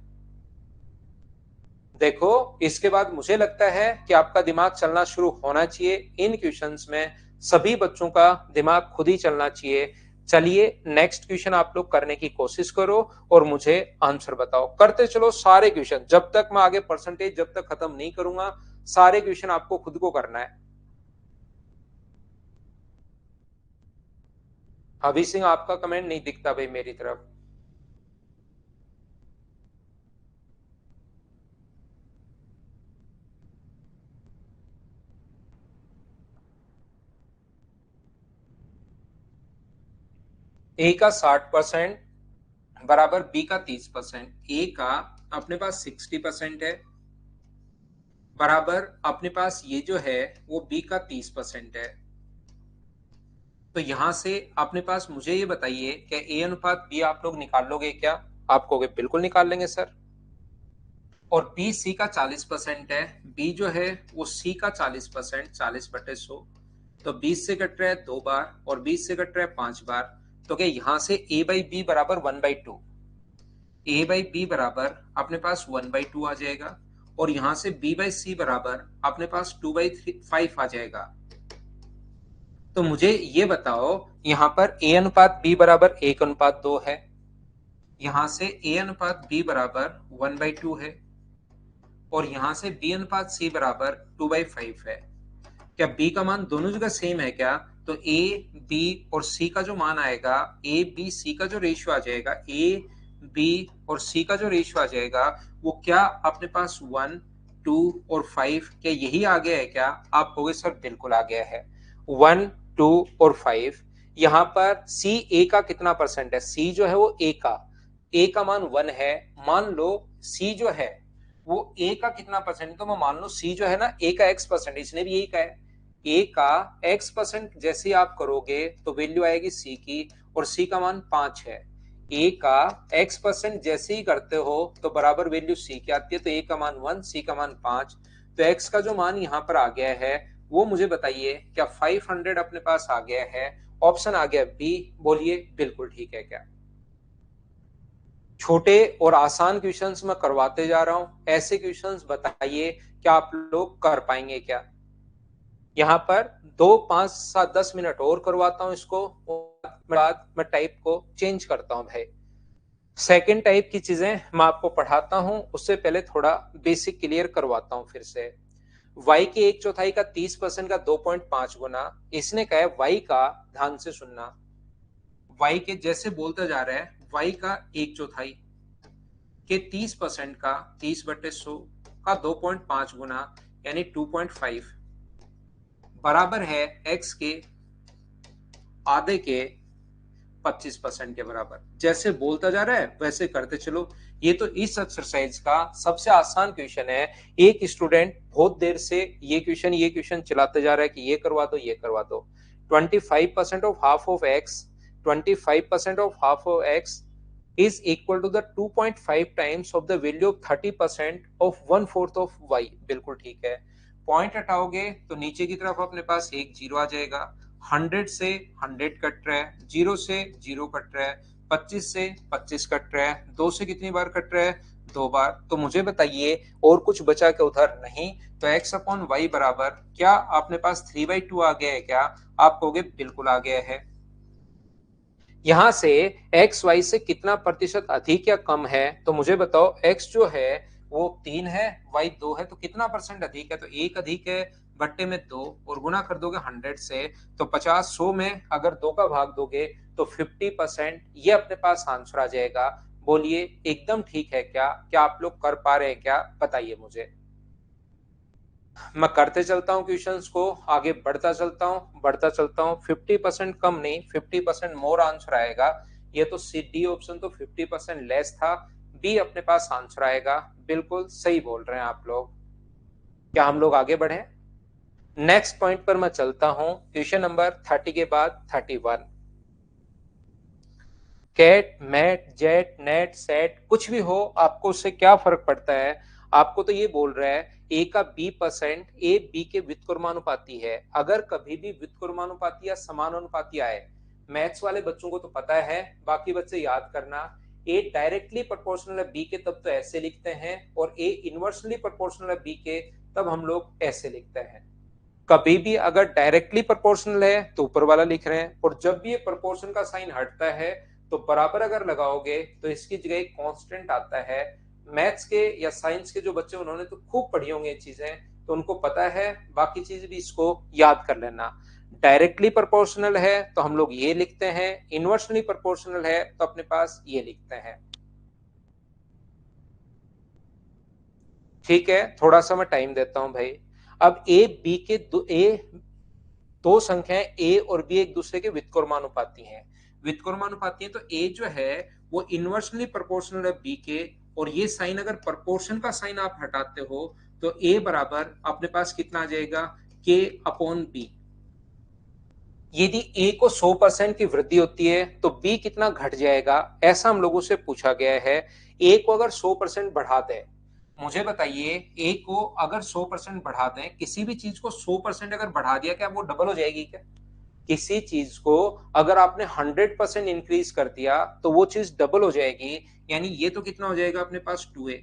देखो, इसके बाद मुझे लगता है कि आपका दिमाग चलना शुरू होना चाहिए इन क्वेश्चंस में। सभी बच्चों का दिमाग खुद ही चलना चाहिए। चलिए नेक्स्ट क्वेश्चन आप लोग करने की कोशिश करो और मुझे आंसर बताओ। करते चलो सारे क्वेश्चन, जब तक मैं आगे परसेंटेज जब तक खत्म नहीं करूंगा, सारे क्वेश्चन आपको खुद को करना है। अभी सिंह, आपका कमेंट नहीं दिखता भाई मेरी तरफ। ए का 60% बराबर बी का 30%। ए का अपने पास 60% है, बराबर अपने पास ये जो है वो बी का 30% है। तो यहां से अपने पास मुझे ये बताइए, क्या ए अनुपात बी आप लोग निकाल लोगे क्या? आप कहोगे बिल्कुल निकाल लेंगे सर। और बी सी का 40% है, बी जो है वो सी का 40%, 40/100। तो 20 से कट रहा है 2 बार, और 20 से कट रहा है 5 बार। तो क्या यहां से ए बाई बी बराबर 1/2? ए बाई बी बराबर अपने पास 1/2 आ जाएगा, और यहां से बी बाई सी बराबर अपने पास 2/5 आ जाएगा। तो मुझे ये बताओ, यहां पर ए अनुपात बी बराबर 1:2 है, यहां से ए अनुपात बी बराबर 1/2 है, और यहां से बी अनुपात सी बराबर 2/5 है। क्या बी का मान दोनों जगह सेम है क्या? तो ए बी और सी का जो मान आएगा, ए बी सी का जो रेशियो आ जाएगा, ए बी और सी का जो रेशियो आ जाएगा, वो क्या अपने पास 1, 2 और 5, क्या यही आ गया है क्या? आप कहोगे सर बिल्कुल आ गया है, 1, 2 और 5। यहाँ पर सी ए का कितना परसेंट है? सी जो है वो ए का मान 1 है। मान लो सी जो है वो ए का कितना परसेंट, तो मैं मान लो सी जो है ना ए का x%, इसने भी यही कहा है, ए का x% जैसे आप करोगे तो वैल्यू आएगी सी की, और सी का मान 5 है। ए का x% जैसे ही करते हो तो बराबर वैल्यू सी की आती है, तो ए का मान 1, सी का मान 5। तो x का जो मान यहाँ पर आ गया है वो मुझे बताइए, क्या 500 अपने पास आ गया है? ऑप्शन आ गया बी। बोलिए बिल्कुल ठीक है क्या? छोटे और आसान क्वेश्चंस मैं करवाते जा रहा हूं, ऐसे क्वेश्चंस बताइए क्या आप लोग कर पाएंगे क्या? यहाँ पर 2, 5, 7, 10 मिनट और करवाता हूं इसको, बाद मैं टाइप को चेंज करता हूं भाई। सेकेंड टाइप की चीजें मैं आपको पढ़ाता हूं, उससे पहले थोड़ा बेसिक क्लियर करवाता हूं फिर से। y के 1/4 का 30% का 2.5 गुना, इसने कहा है y का, ध्यान से सुनना, y के जैसे बोलता जा रहा है y का 1/4 के 30% का 30/100 का 2.5 गुना, यानी 2.5, बराबर है x के आधे के 25% के बराबर। जैसे बोलता जा रहा है वैसे करते चलो। ये तो इस एक्सरसाइज का सबसे आसान क्वेश्चन है। एक स्टूडेंट बहुत देर से ये क्वेश्चन चलाते जा रहा है कि ये करवा दो, ये करवा दो। 25% of half of x, 25% of half of x is equal to the 2.5 times of the value of 30% of 1/4 of y। बिल्कुल ठीक है। पॉइंट हटाओगे तो नीचे की तरफ अपने पास एक जीरो आ जाएगा। 100 से 100 कट रहा है, 0 से 0 कट रहा है, 25 से 25 कट रहा है, 2 से कितनी बार कट रहा है? 2 बार। तो मुझे बताइए और कुछ बचा क्या उधर? नहीं। तो x अपॉन वाई बराबर क्या आपने पास 3/2 आ गया है क्या? आप कहोगे बिल्कुल आ गया है। यहां से x y से कितना प्रतिशत अधिक या कम है? तो मुझे बताओ x जो है वो 3 है, y 2 है, तो कितना परसेंट अधिक है? तो 1 अधिक है बट्टे में 2 और गुना कर दोगे 100 से तो 50 100 में अगर 2 का भाग दोगे तो 50%। ये अपने पास आंसर आ जाएगा। बोलिए एकदम ठीक है क्या? क्या आप लोग कर पा रहे हैं क्या? बताइए मुझे। मैं करते चलता हूँ क्वेश्चंस को, आगे बढ़ता चलता हूँ। 50% कम नहीं, 50% मोर आंसर आएगा। ये तो सी डी ऑप्शन तो 50% लेस था, बी अपने पास आंसर आएगा। बिल्कुल सही बोल रहे हैं आप लोग। क्या हम लोग आगे बढ़े? नेक्स्ट पॉइंट पर मैं चलता हूँ। क्वेश्चन नंबर 30 के बाद 31। Cat mat jet net set कुछ भी हो, आपको उससे क्या फर्क पड़ता है? आपको तो ये बोल रहा है ए का बी परसेंट ए बी के व्युत्क्रमानुपाती है। अगर कभी भी व्युत्क्रमानुपाती या समानुपाती आए, मैथ्स वाले बच्चों को तो पता है, बाकी बच्चे याद करना, ए डायरेक्टली प्रोपोर्शनल है बी के तब तो ऐसे लिखते हैं, और ए इनवर्सली प्रोपोर्शनल है बी के तब हम लोग ऐसे लिखते हैं। कभी भी अगर डायरेक्टली प्रोपोर्शनल है तो ऊपर वाला लिख रहे हैं, और जब भी ये प्रोपोर्शन का साइन हटता है तो बराबर अगर लगाओगे तो इसकी जगह एक कांस्टेंट आता है। मैथ्स के या साइंस के जो बच्चे उन्होंने तो खूब पढ़ी होंगी ये चीजें, तो उनको पता है, बाकी चीज भी इसको याद कर लेना। डायरेक्टली प्रोपोर्शनल है तो हम लोग ये लिखते हैं, इनवर्सली प्रोपोर्शनल है तो अपने पास ये लिखते हैं। ठीक है, थोड़ा सा मैं टाइम देता हूं भाई। अब ए बी के दो संख्याएं ए और बी एक दूसरे के व्युत्क्रमानुपाती हैं। व्युत्क्रमानुपाती है तो ए जो है वो इनवर्सली प्रोपोर्शनल है बी के, और ये साइन अगर प्रोपोर्शन का साइन आप हटाते हो तो ए बराबर अपने पास कितना आ जाएगा? के अपॉन बी। यदि ए को 100% की वृद्धि होती है तो बी कितना घट जाएगा, ऐसा हम लोगों से पूछा गया है। ए को अगर 100% बढ़ा दें, मुझे बताइए ए को अगर 100% बढ़ा दें, किसी भी चीज को 100% अगर बढ़ा दिया, क्या वो डबल हो जाएगी क्या? किसी चीज को अगर आपने 100% इंक्रीज कर दिया तो वो चीज डबल हो जाएगी। यानी ये तो कितना हो जाएगा अपने पास 2a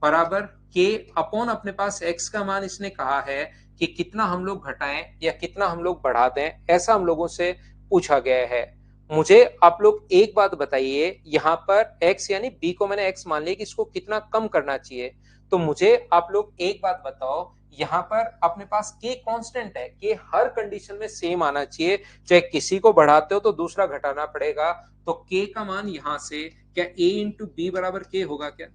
बराबर के अपॉन अपने पास x का मान इसने कहा है कि कितना हम लोग घटाएं या कितना हम लोग बढ़ा दें, ऐसा हम लोगों से पूछा गया है। मुझे आप लोग एक बात बताइए, यहाँ पर x यानी b को मैंने x मान लिया कि इसको कितना कम करना चाहिए। तो मुझे आप लोग एक बात बताओ, यहाँ पर अपने पास k कांस्टेंट है, k हर कंडीशन में सेम आना चाहिए, चाहे किसी को बढ़ाते हो तो दूसरा घटाना पड़ेगा। तो k का मान यहाँ से क्या a इंटू बी बराबर k होगा क्या?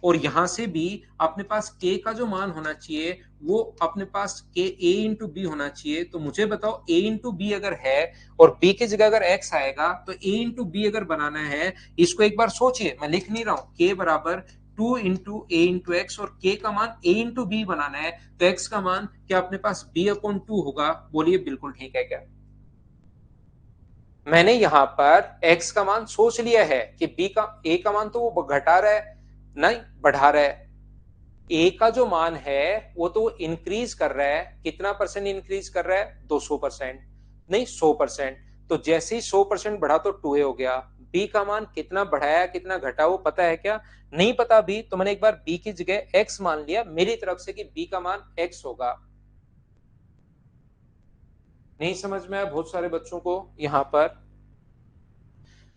और यहां से भी अपने पास k का जो मान होना चाहिए वो अपने पास k a इंटू बी होना चाहिए। तो मुझे बताओ a इंटू बी अगर है और b की जगह अगर x आएगा तो a इंटू बी अगर बनाना है, इसको एक बार सोचिए, मैं लिख नहीं रहा हूं, k बराबर 2 इंटू ए इंटू एक्स, और k का मान a इंटू बी बनाना है तो x का मान क्या अपने पास b अपॉन 2 होगा? बोलिए बिल्कुल ठीक है क्या? मैंने यहां पर x का मान सोच लिया है कि b का a का मान तो वो घटा रहा है, नहीं बढ़ा रहा है। ए का जो मान है वो तो इंक्रीज कर रहा है, कितना परसेंट इंक्रीज कर रहा है? 200%, नहीं 100%। तो जैसे ही 100% बढ़ा तो 2a हो गया। बी का मान कितना बढ़ाया कितना घटा वो पता है क्या? नहीं पता भी, तो मैंने एक बार बी की जगह x मान लिया मेरी तरफ से कि बी का मान x होगा। नहीं समझ में आया बहुत सारे बच्चों को यहाँ पर?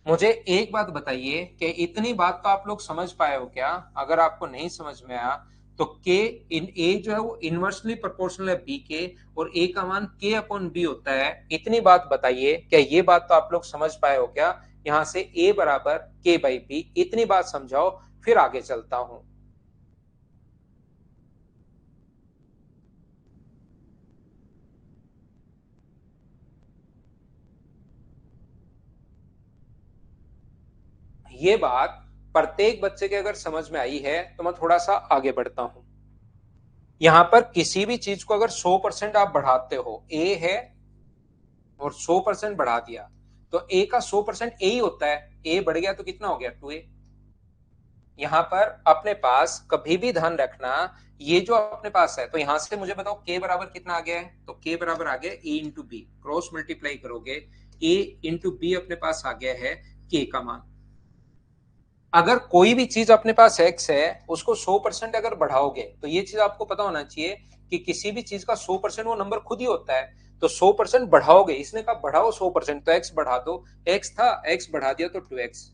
मुझे एक बात बताइए कि इतनी बात तो आप लोग समझ पाए हो क्या? अगर आपको नहीं समझ में आया तो के इन ए जो है वो इनवर्सली प्रोपोर्शनल है बी के, और ए का मान के अपॉन बी होता है। इतनी बात बताइए, क्या ये बात तो आप लोग समझ पाए हो क्या? यहाँ से ए बराबर के बाई बी, इतनी बात समझाओ फिर आगे चलता हूं। ये बात प्रत्येक बच्चे के अगर समझ में आई है तो मैं थोड़ा सा आगे बढ़ता हूं। यहां पर किसी भी चीज को अगर 100% आप बढ़ाते हो, ए है और 100% बढ़ा दिया, तो ए का 100% ए ही होता है, ए बढ़ गया तो कितना हो गया 2a। यहां पर अपने पास कभी भी ध्यान रखना, ये जो अपने पास है, तो यहां से मुझे बताओ k बराबर कितना आ गया है, तो k बराबर आ गया a into B, cross multiply करोगे a इंटू बी अपने पास आ गया है k का मान। अगर कोई भी चीज अपने पास x है उसको 100% अगर बढ़ाओगे, तो ये चीज आपको पता होना चाहिए कि किसी भी चीज का 100% वो नंबर खुद ही होता है। तो 100% बढ़ाओगे, इसने कहा बढ़ाओ 100%, तो x बढ़ा दो, x था x बढ़ा दिया तो 2x।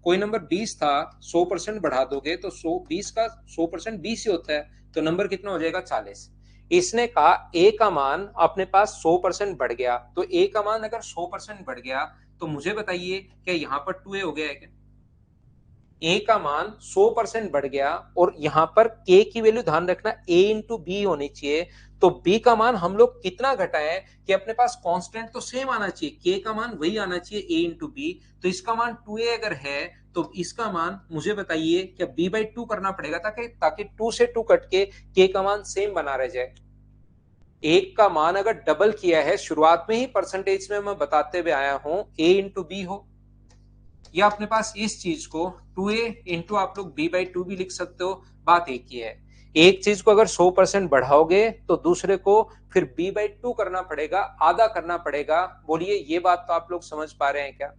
कोई नंबर 20 था, 100% बढ़ा दोगे तो 20 का 100% 20 ही होता है, तो नंबर कितना हो जाएगा 40। इसने कहा a का मान अपने पास 100% बढ़ गया, तो a का मान अगर 100% बढ़ गया तो मुझे बताइए क्या यहाँ पर 2a हो गया है क्या? ए का मान 100% बढ़ गया, और यहां पर के की वैल्यू ध्यान रखना ए इंटू बी होनी चाहिए। तो बी का मान हम लोग कितना घटाए कि अपने पास कांस्टेंट तो सेम आना चाहिए, के का मान वही आना चाहिए ए इंटू बी। तो इसका मान 2a अगर है तो इसका मान मुझे बताइए क्या b/2 करना पड़ेगा, ताकि ताकि 2 से 2 कट के का मान सेम बना रह जाए। एक का मान अगर डबल किया है, शुरुआत में ही परसेंटेज में मैं बताते हुए आया हूं ए इंटू बी हो, या अपने पास इस चीज को 2a इंटू आप लोग b/2 भी लिख सकते हो, बात एक ही है। एक चीज को अगर 100% बढ़ाओगे तो दूसरे को फिर b/2 करना पड़ेगा, आधा करना पड़ेगा। बोलिए ये बात तो आप लोग समझ पा रहे हैं क्या?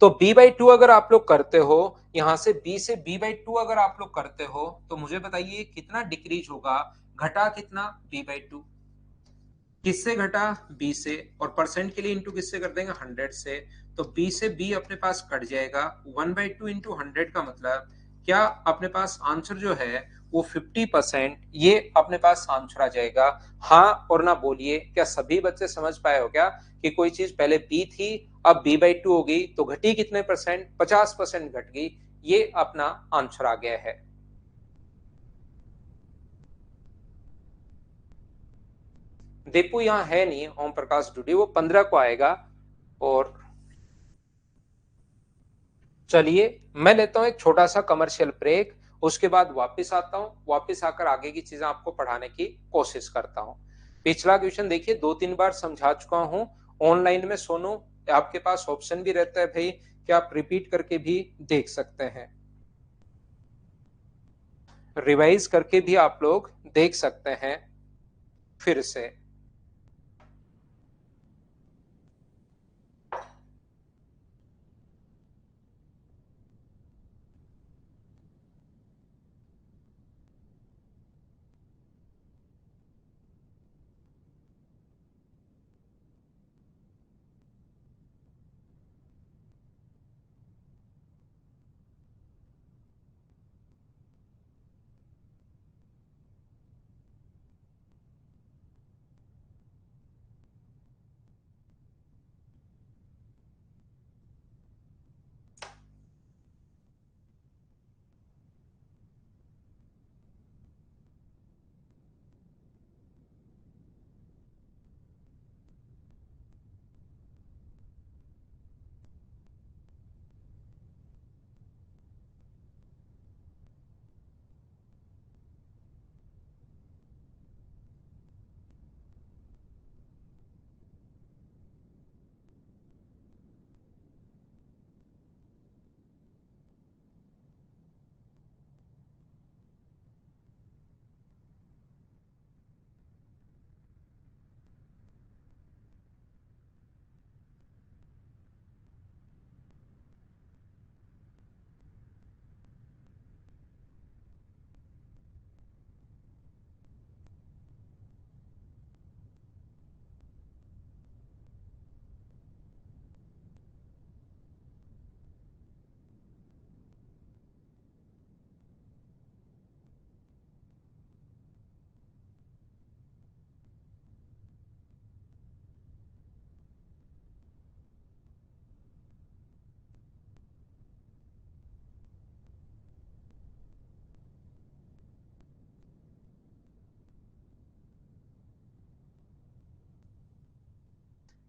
तो b/2 अगर आप लोग करते हो, यहां से b से b/2 अगर आप लोग करते हो, तो मुझे बताइए कितना डिक्रीज होगा, घटा कितना b/2, किससे घटा b से, और परसेंट के लिए इंटू किससे कर देंगे 100 से। तो b से b अपने पास कट जाएगा, 1/2 इंटू 100 का मतलब क्या अपने पास आंसर जो है वो 50%, ये अपने पास आंसर आ जाएगा। हाँ और ना बोलिए, क्या सभी बच्चे समझ पाए हो क्या कि कोई चीज पहले b थी अब b/2 हो गई, तो घटी कितने परसेंट, 50% घट गई, ये अपना आंसर आ गया है। दीपू यहाँ है नहीं, ओम प्रकाश डूडी, वो 15 को आएगा। और चलिए मैं लेता हूं एक छोटा सा कमर्शियल ब्रेक, उसके बाद वापस आता हूं, वापस आकर आगे की चीजें आपको पढ़ाने की कोशिश करता हूं। पिछला क्वेश्चन देखिए 2-3 बार समझा चुका हूं। ऑनलाइन में सोनू आपके पास ऑप्शन भी रहता है भाई कि आप रिपीट करके भी देख सकते हैं, रिवाइज करके भी आप लोग देख सकते हैं फिर से।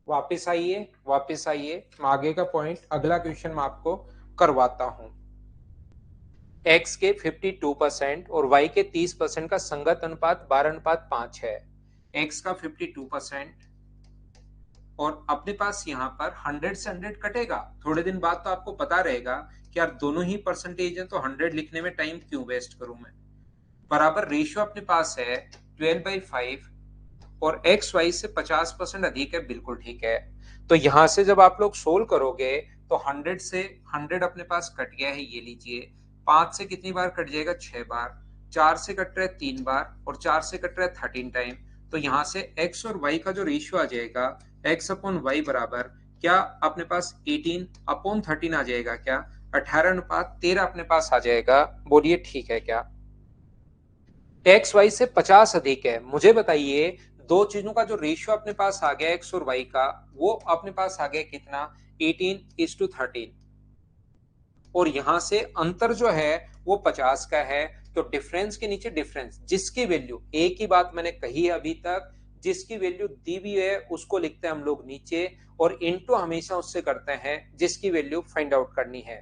वापस आइए, वापस आइए, मैं आगे का पॉइंट अगला क्वेश्चन मैं आपको करवाता हूं। x के 52% और y के 30% का संगत अनुपात 12:5 है। x का 52%, और अपने पास यहाँ पर 100 से 100 कटेगा। थोड़े दिन बाद तो आपको पता रहेगा कि यार दोनों ही परसेंटेज है, तो 100 लिखने में टाइम क्यों वेस्ट करूं मैं। बराबर रेशियो अपने पास है 12/5 और एक्स वाई से 50% अधिक है, बिल्कुल ठीक है। तो यहां से जब आप लोग सोल्व करोगे तो 100 से 100 अपने पास कट गया है, ये लीजिए। 5 से कितनी बार कट जाएगा? 6 बार। 4 से कट रहा है 3 बार और 4 से कट रहा है 13 टाइम। तो यहां से एक्स और वाई का जो रेशियो आ जाएगा, एक्स अपॉन वाई बराबर क्या अपने पास 18/13 आ जाएगा क्या? 18/13 अपने पास आ जाएगा। बोलिए ठीक है क्या? एक्स वाई से 50 अधिक है। मुझे बताइए, दो चीजों का जो रेशियो अपने पास आ गया एक्स और वाई का, वो अपने पास आ गया कितना? 18:13। और यहां से अंतर जो है वो 50 का है। तो डिफरेंस के नीचे डिफरेंस, जिसकी वैल्यू, एक ही बात मैंने कही है अभी तक, जिसकी वैल्यू दी हुई है उसको लिखते हैं हम लोग नीचे, और इनटू हमेशा उससे करते हैं जिसकी वैल्यू फाइंड आउट करनी है।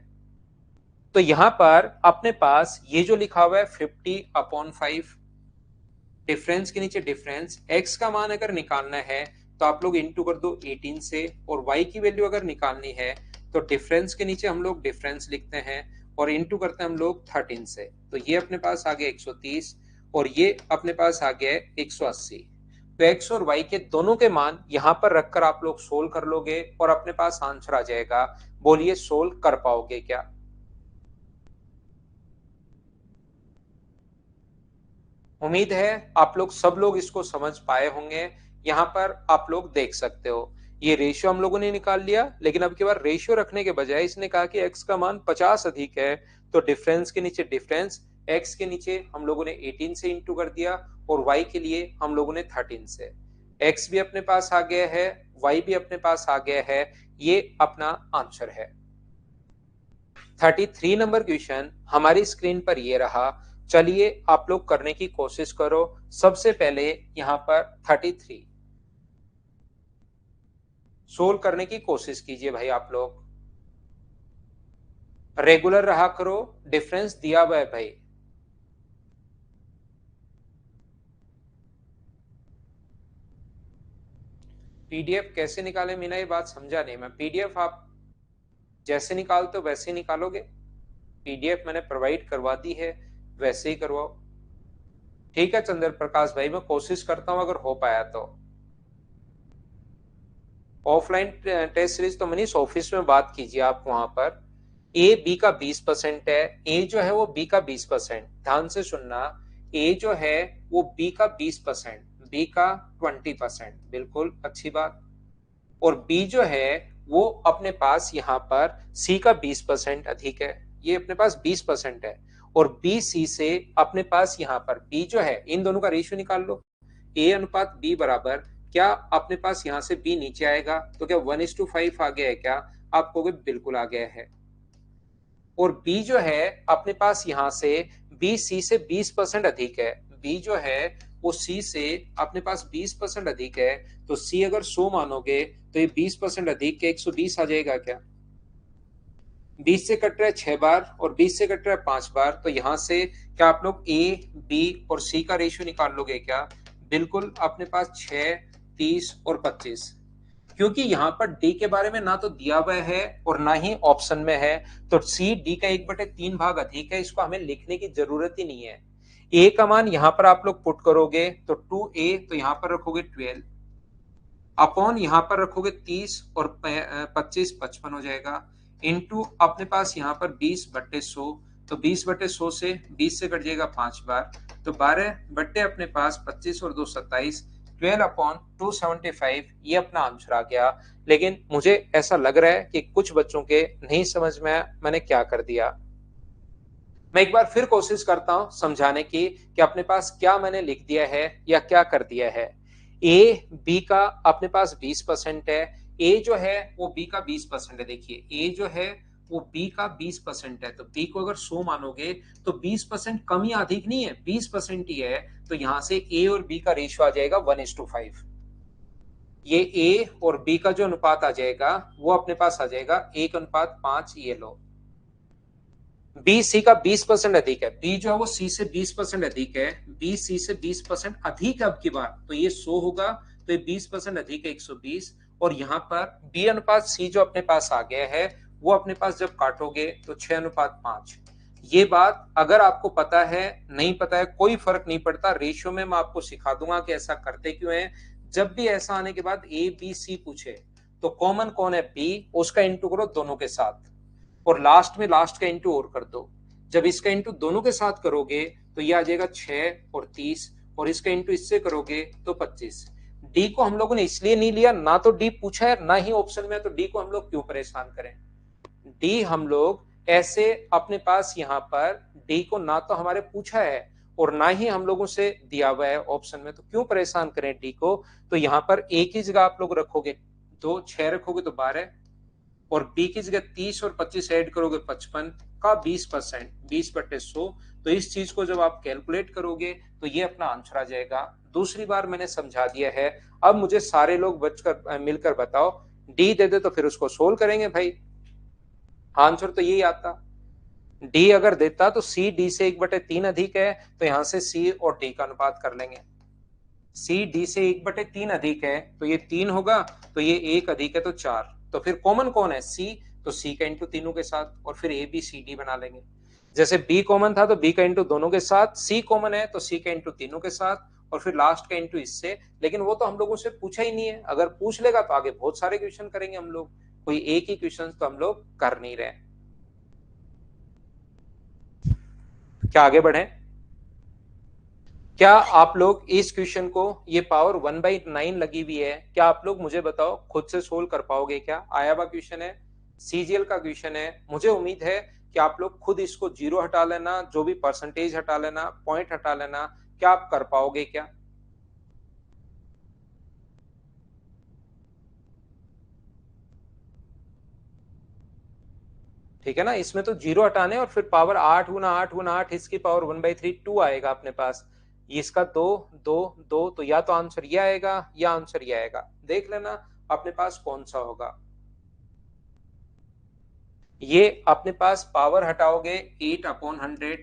तो यहां पर अपने पास ये जो लिखा हुआ है 50/5, डिफरेंस के नीचे डिफरेंस, एक्स का मान अगर निकालना है तो आप लोग इंटू कर दो 18 से, और वाई की वैल्यू अगर निकालनी है तो डिफरेंस के नीचे हम लोग डिफरेंस लिखते हैं और इंटू करते हैं हम लोग 13 से। तो ये अपने पास आ गया 130 और ये अपने पास आ गया 180। तो एक्स और वाई के दोनों के मान यहां पर रखकर आप लोग सोल्व कर लोगे और अपने पास आंसर आ जाएगा। बोलिए सोल्व कर पाओगे क्या? उम्मीद है आप लोग सब लोग इसको समझ पाए होंगे। यहाँ पर आप लोग देख सकते हो, ये रेशियो हम लोगों ने निकाल लिया, लेकिन अब की बार रेशियो रखने के बजाय इसने कहा कि x का मान 50 अधिक है। तो डिफरेंस के नीचे डिफरेंस, x के नीचे हम लोगों ने 18 से इंटू कर दिया और y के लिए हम लोगों ने 13 से। x भी अपने पास आ गया है, y भी अपने पास आ गया है। ये अपना आंसर है। 33 नंबर क्वेश्चन हमारी स्क्रीन पर ये रहा। चलिए आप लोग करने की कोशिश करो। सबसे पहले यहां पर 33 सोल्व करने की कोशिश कीजिए भाई। आप लोग रेगुलर रहा करो, डिफरेंस दिया हुआ है भाई। पीडीएफ कैसे निकाले मीना, ये बात समझा नहीं मैं। पीडीएफ आप जैसे निकालते हो वैसे ही निकालोगे? पीडीएफ मैंने प्रोवाइड करवा दी है, वैसे ही करवाओ। ठीक है चंद्र प्रकाश भाई, मैं कोशिश करता हूं अगर हो पाया तो। ऑफलाइन टेस्ट सीरीज तो मनीष ऑफिस में बात कीजिए आप वहां पर। ए बी का 20% है, ए जो है वो बी का 20%, ध्यान से सुनना। ए जो है वो बी का 20%, बी का 20%, बिल्कुल अच्छी बात। और बी जो है वो अपने पास यहाँ पर सी का 20% अधिक है, ये अपने पास 20% है। और बी सी से अपने पास यहाँ पर बी जो है, इन दोनों का रेशियो निकाल लो। ए अनुपात बी बराबर क्या अपने पास यहाँ से बी नीचे आएगा तो क्या 1:5 आ गया है क्या? आप कहोगे बिल्कुल आ गया है। और बी जो है अपने पास यहाँ से बी सी से 20% अधिक है, बी जो है वो सी से अपने पास 20% अधिक है। तो सी अगर 100 मानोगे तो ये 20% अधिक के 120 आ जाएगा क्या? 20 से कट रहा है 6 बार और 20 से कट रहा है 5 बार। तो यहां से क्या आप लोग ए बी और सी का रेशियो निकाल लोगे क्या? बिल्कुल अपने पास 6, 30 और 25। क्योंकि यहाँ पर डी के बारे में ना तो दिया हुआ है और ना ही ऑप्शन में है, तो सी डी का 1/3 भाग अधिक है, इसको हमें लिखने की जरूरत ही नहीं है। ए का मान यहाँ पर आप लोग पुट करोगे तो 2a, तो यहाँ पर रखोगे 12 अपॉन यहाँ पर रखोगे 30 और 25 55 हो जाएगा। इनटू अपने पास यहाँ पर 20/100, तो 20/100 से 20 से कट जाएगा 5 बार, तो 12 अपने पास 25 और 2 27, 12/275। ये अपना आंसर आ गया। लेकिन मुझे ऐसा लग रहा है कि कुछ बच्चों के नहीं समझ में मैंने क्या कर दिया। मैं एक बार फिर कोशिश करता हूं समझाने की कि अपने पास क्या मैंने लिख दिया है या क्या कर दिया है। ए बी का अपने पास 20% है, ए जो है वो बी का 20% है। देखिए ए जो है वो बी का 20% है, तो बी को अगर 100 मानोगे तो 20% कम या अधिक नहीं है, 20% ही है। तो यहां से ए और बी का रेशियो आ जाएगा 1:5। ये ए और बी का जो अनुपात आ जाएगा वो अपने पास आ जाएगा 1:5। ये लो, बी सी का 20% अधिक है, बी जो है वो सी से 20% अधिक है, बी सी से 20% अधिक है अब की बार, तो ये 100 होगा, तो ये 20% अधिक है 120। और यहाँ पर बी अनुपात सी जो अपने पास आ गया है वो अपने पास जब काटोगे तो 6:5। ये बात अगर आपको पता है नहीं पता है कोई फर्क नहीं पड़ता, रेशियो में मैं आपको सिखा दूंगा कि ऐसा करते क्यों है। जब भी ऐसा आने के बाद ए बी सी पूछे तो कॉमन कौन है बी, उसका इंटू करो दोनों के साथ और लास्ट में लास्ट का इंटू और कर दो। जब इसका इंटू दोनों के साथ करोगे तो ये आ जाएगा 6 और 30 और इसका इंटू इससे करोगे तो 25। डी को हम लोगों ने इसलिए नहीं लिया, ना तो डी पूछा है ना ही ऑप्शन में, तो डी को हम लोग क्यों परेशान करें। डी हम लोग ऐसे अपने पास यहाँ पर डी को ना तो हमारे पूछा है और ना ही हम लोगों से दिया हुआ है ऑप्शन में, तो क्यों परेशान करें डी को। तो यहाँ पर एक ही जगह आप लोग रखोगे, 2 6 रखोगे तो 12 और बी की जगह 30 और 25 ऐड करोगे 55 का 20%, 20/100। तो इस चीज को जब आप कैलकुलेट करोगे तो ये अपना आंसर आ जाएगा। दूसरी बार मैंने समझा दिया है, अब मुझे सारे लोग बचकर मिलकर बताओ, डी दे दे तो फिर उसको सोल्व करेंगे भाई, आंसर तो यही आता। डी अगर देता तो सी डी से 1/3 अधिक है, तो यहां से सी और डी का अनुपात कर लेंगे। सी डी से 1/3 अधिक है तो ये 3 होगा, तो ये 1 अधिक है तो 4। तो फिर कॉमन कौन है सी, तो सी का इंटू तीनों के साथ और फिर ए बी सी डी बना लेंगे। जैसे बी कॉमन था तो बी का इंटू दोनों के साथ, सी कॉमन है तो सी का इंटू तीनों के साथ और फिर लास्ट का इंटू इससे। लेकिन वो तो हम लोगों से पूछा ही नहीं है, अगर पूछ लेगा तो आगे बहुत सारे क्वेश्चन करेंगे हम लोग, कोई एक ही क्वेश्चन तो हम लोग कर नहीं रहे। क्या आगे बढ़े? क्या आप लोग इस क्वेश्चन को, ये पावर 1/9 लगी हुई है, क्या आप लोग मुझे बताओ खुद से सोल्व कर पाओगे क्या? आया हुआ क्वेश्चन है, सीजीएल का क्वेश्चन है। मुझे उम्मीद है कि आप लोग खुद इसको जीरो हटा लेना, जो भी परसेंटेज हटा लेना, पॉइंट हटा लेना, क्या आप कर पाओगे क्या? ठीक है ना, इसमें तो जीरो हटाने और फिर पावर 8 × 8 × 8 इसकी पावर 1/3 2 आएगा अपने पास। इसका 2 2 2, तो या तो आंसर ये आएगा या आंसर ये आएगा, देख लेना अपने पास कौन सा होगा। ये अपने पास पावर हटाओगे 8/100,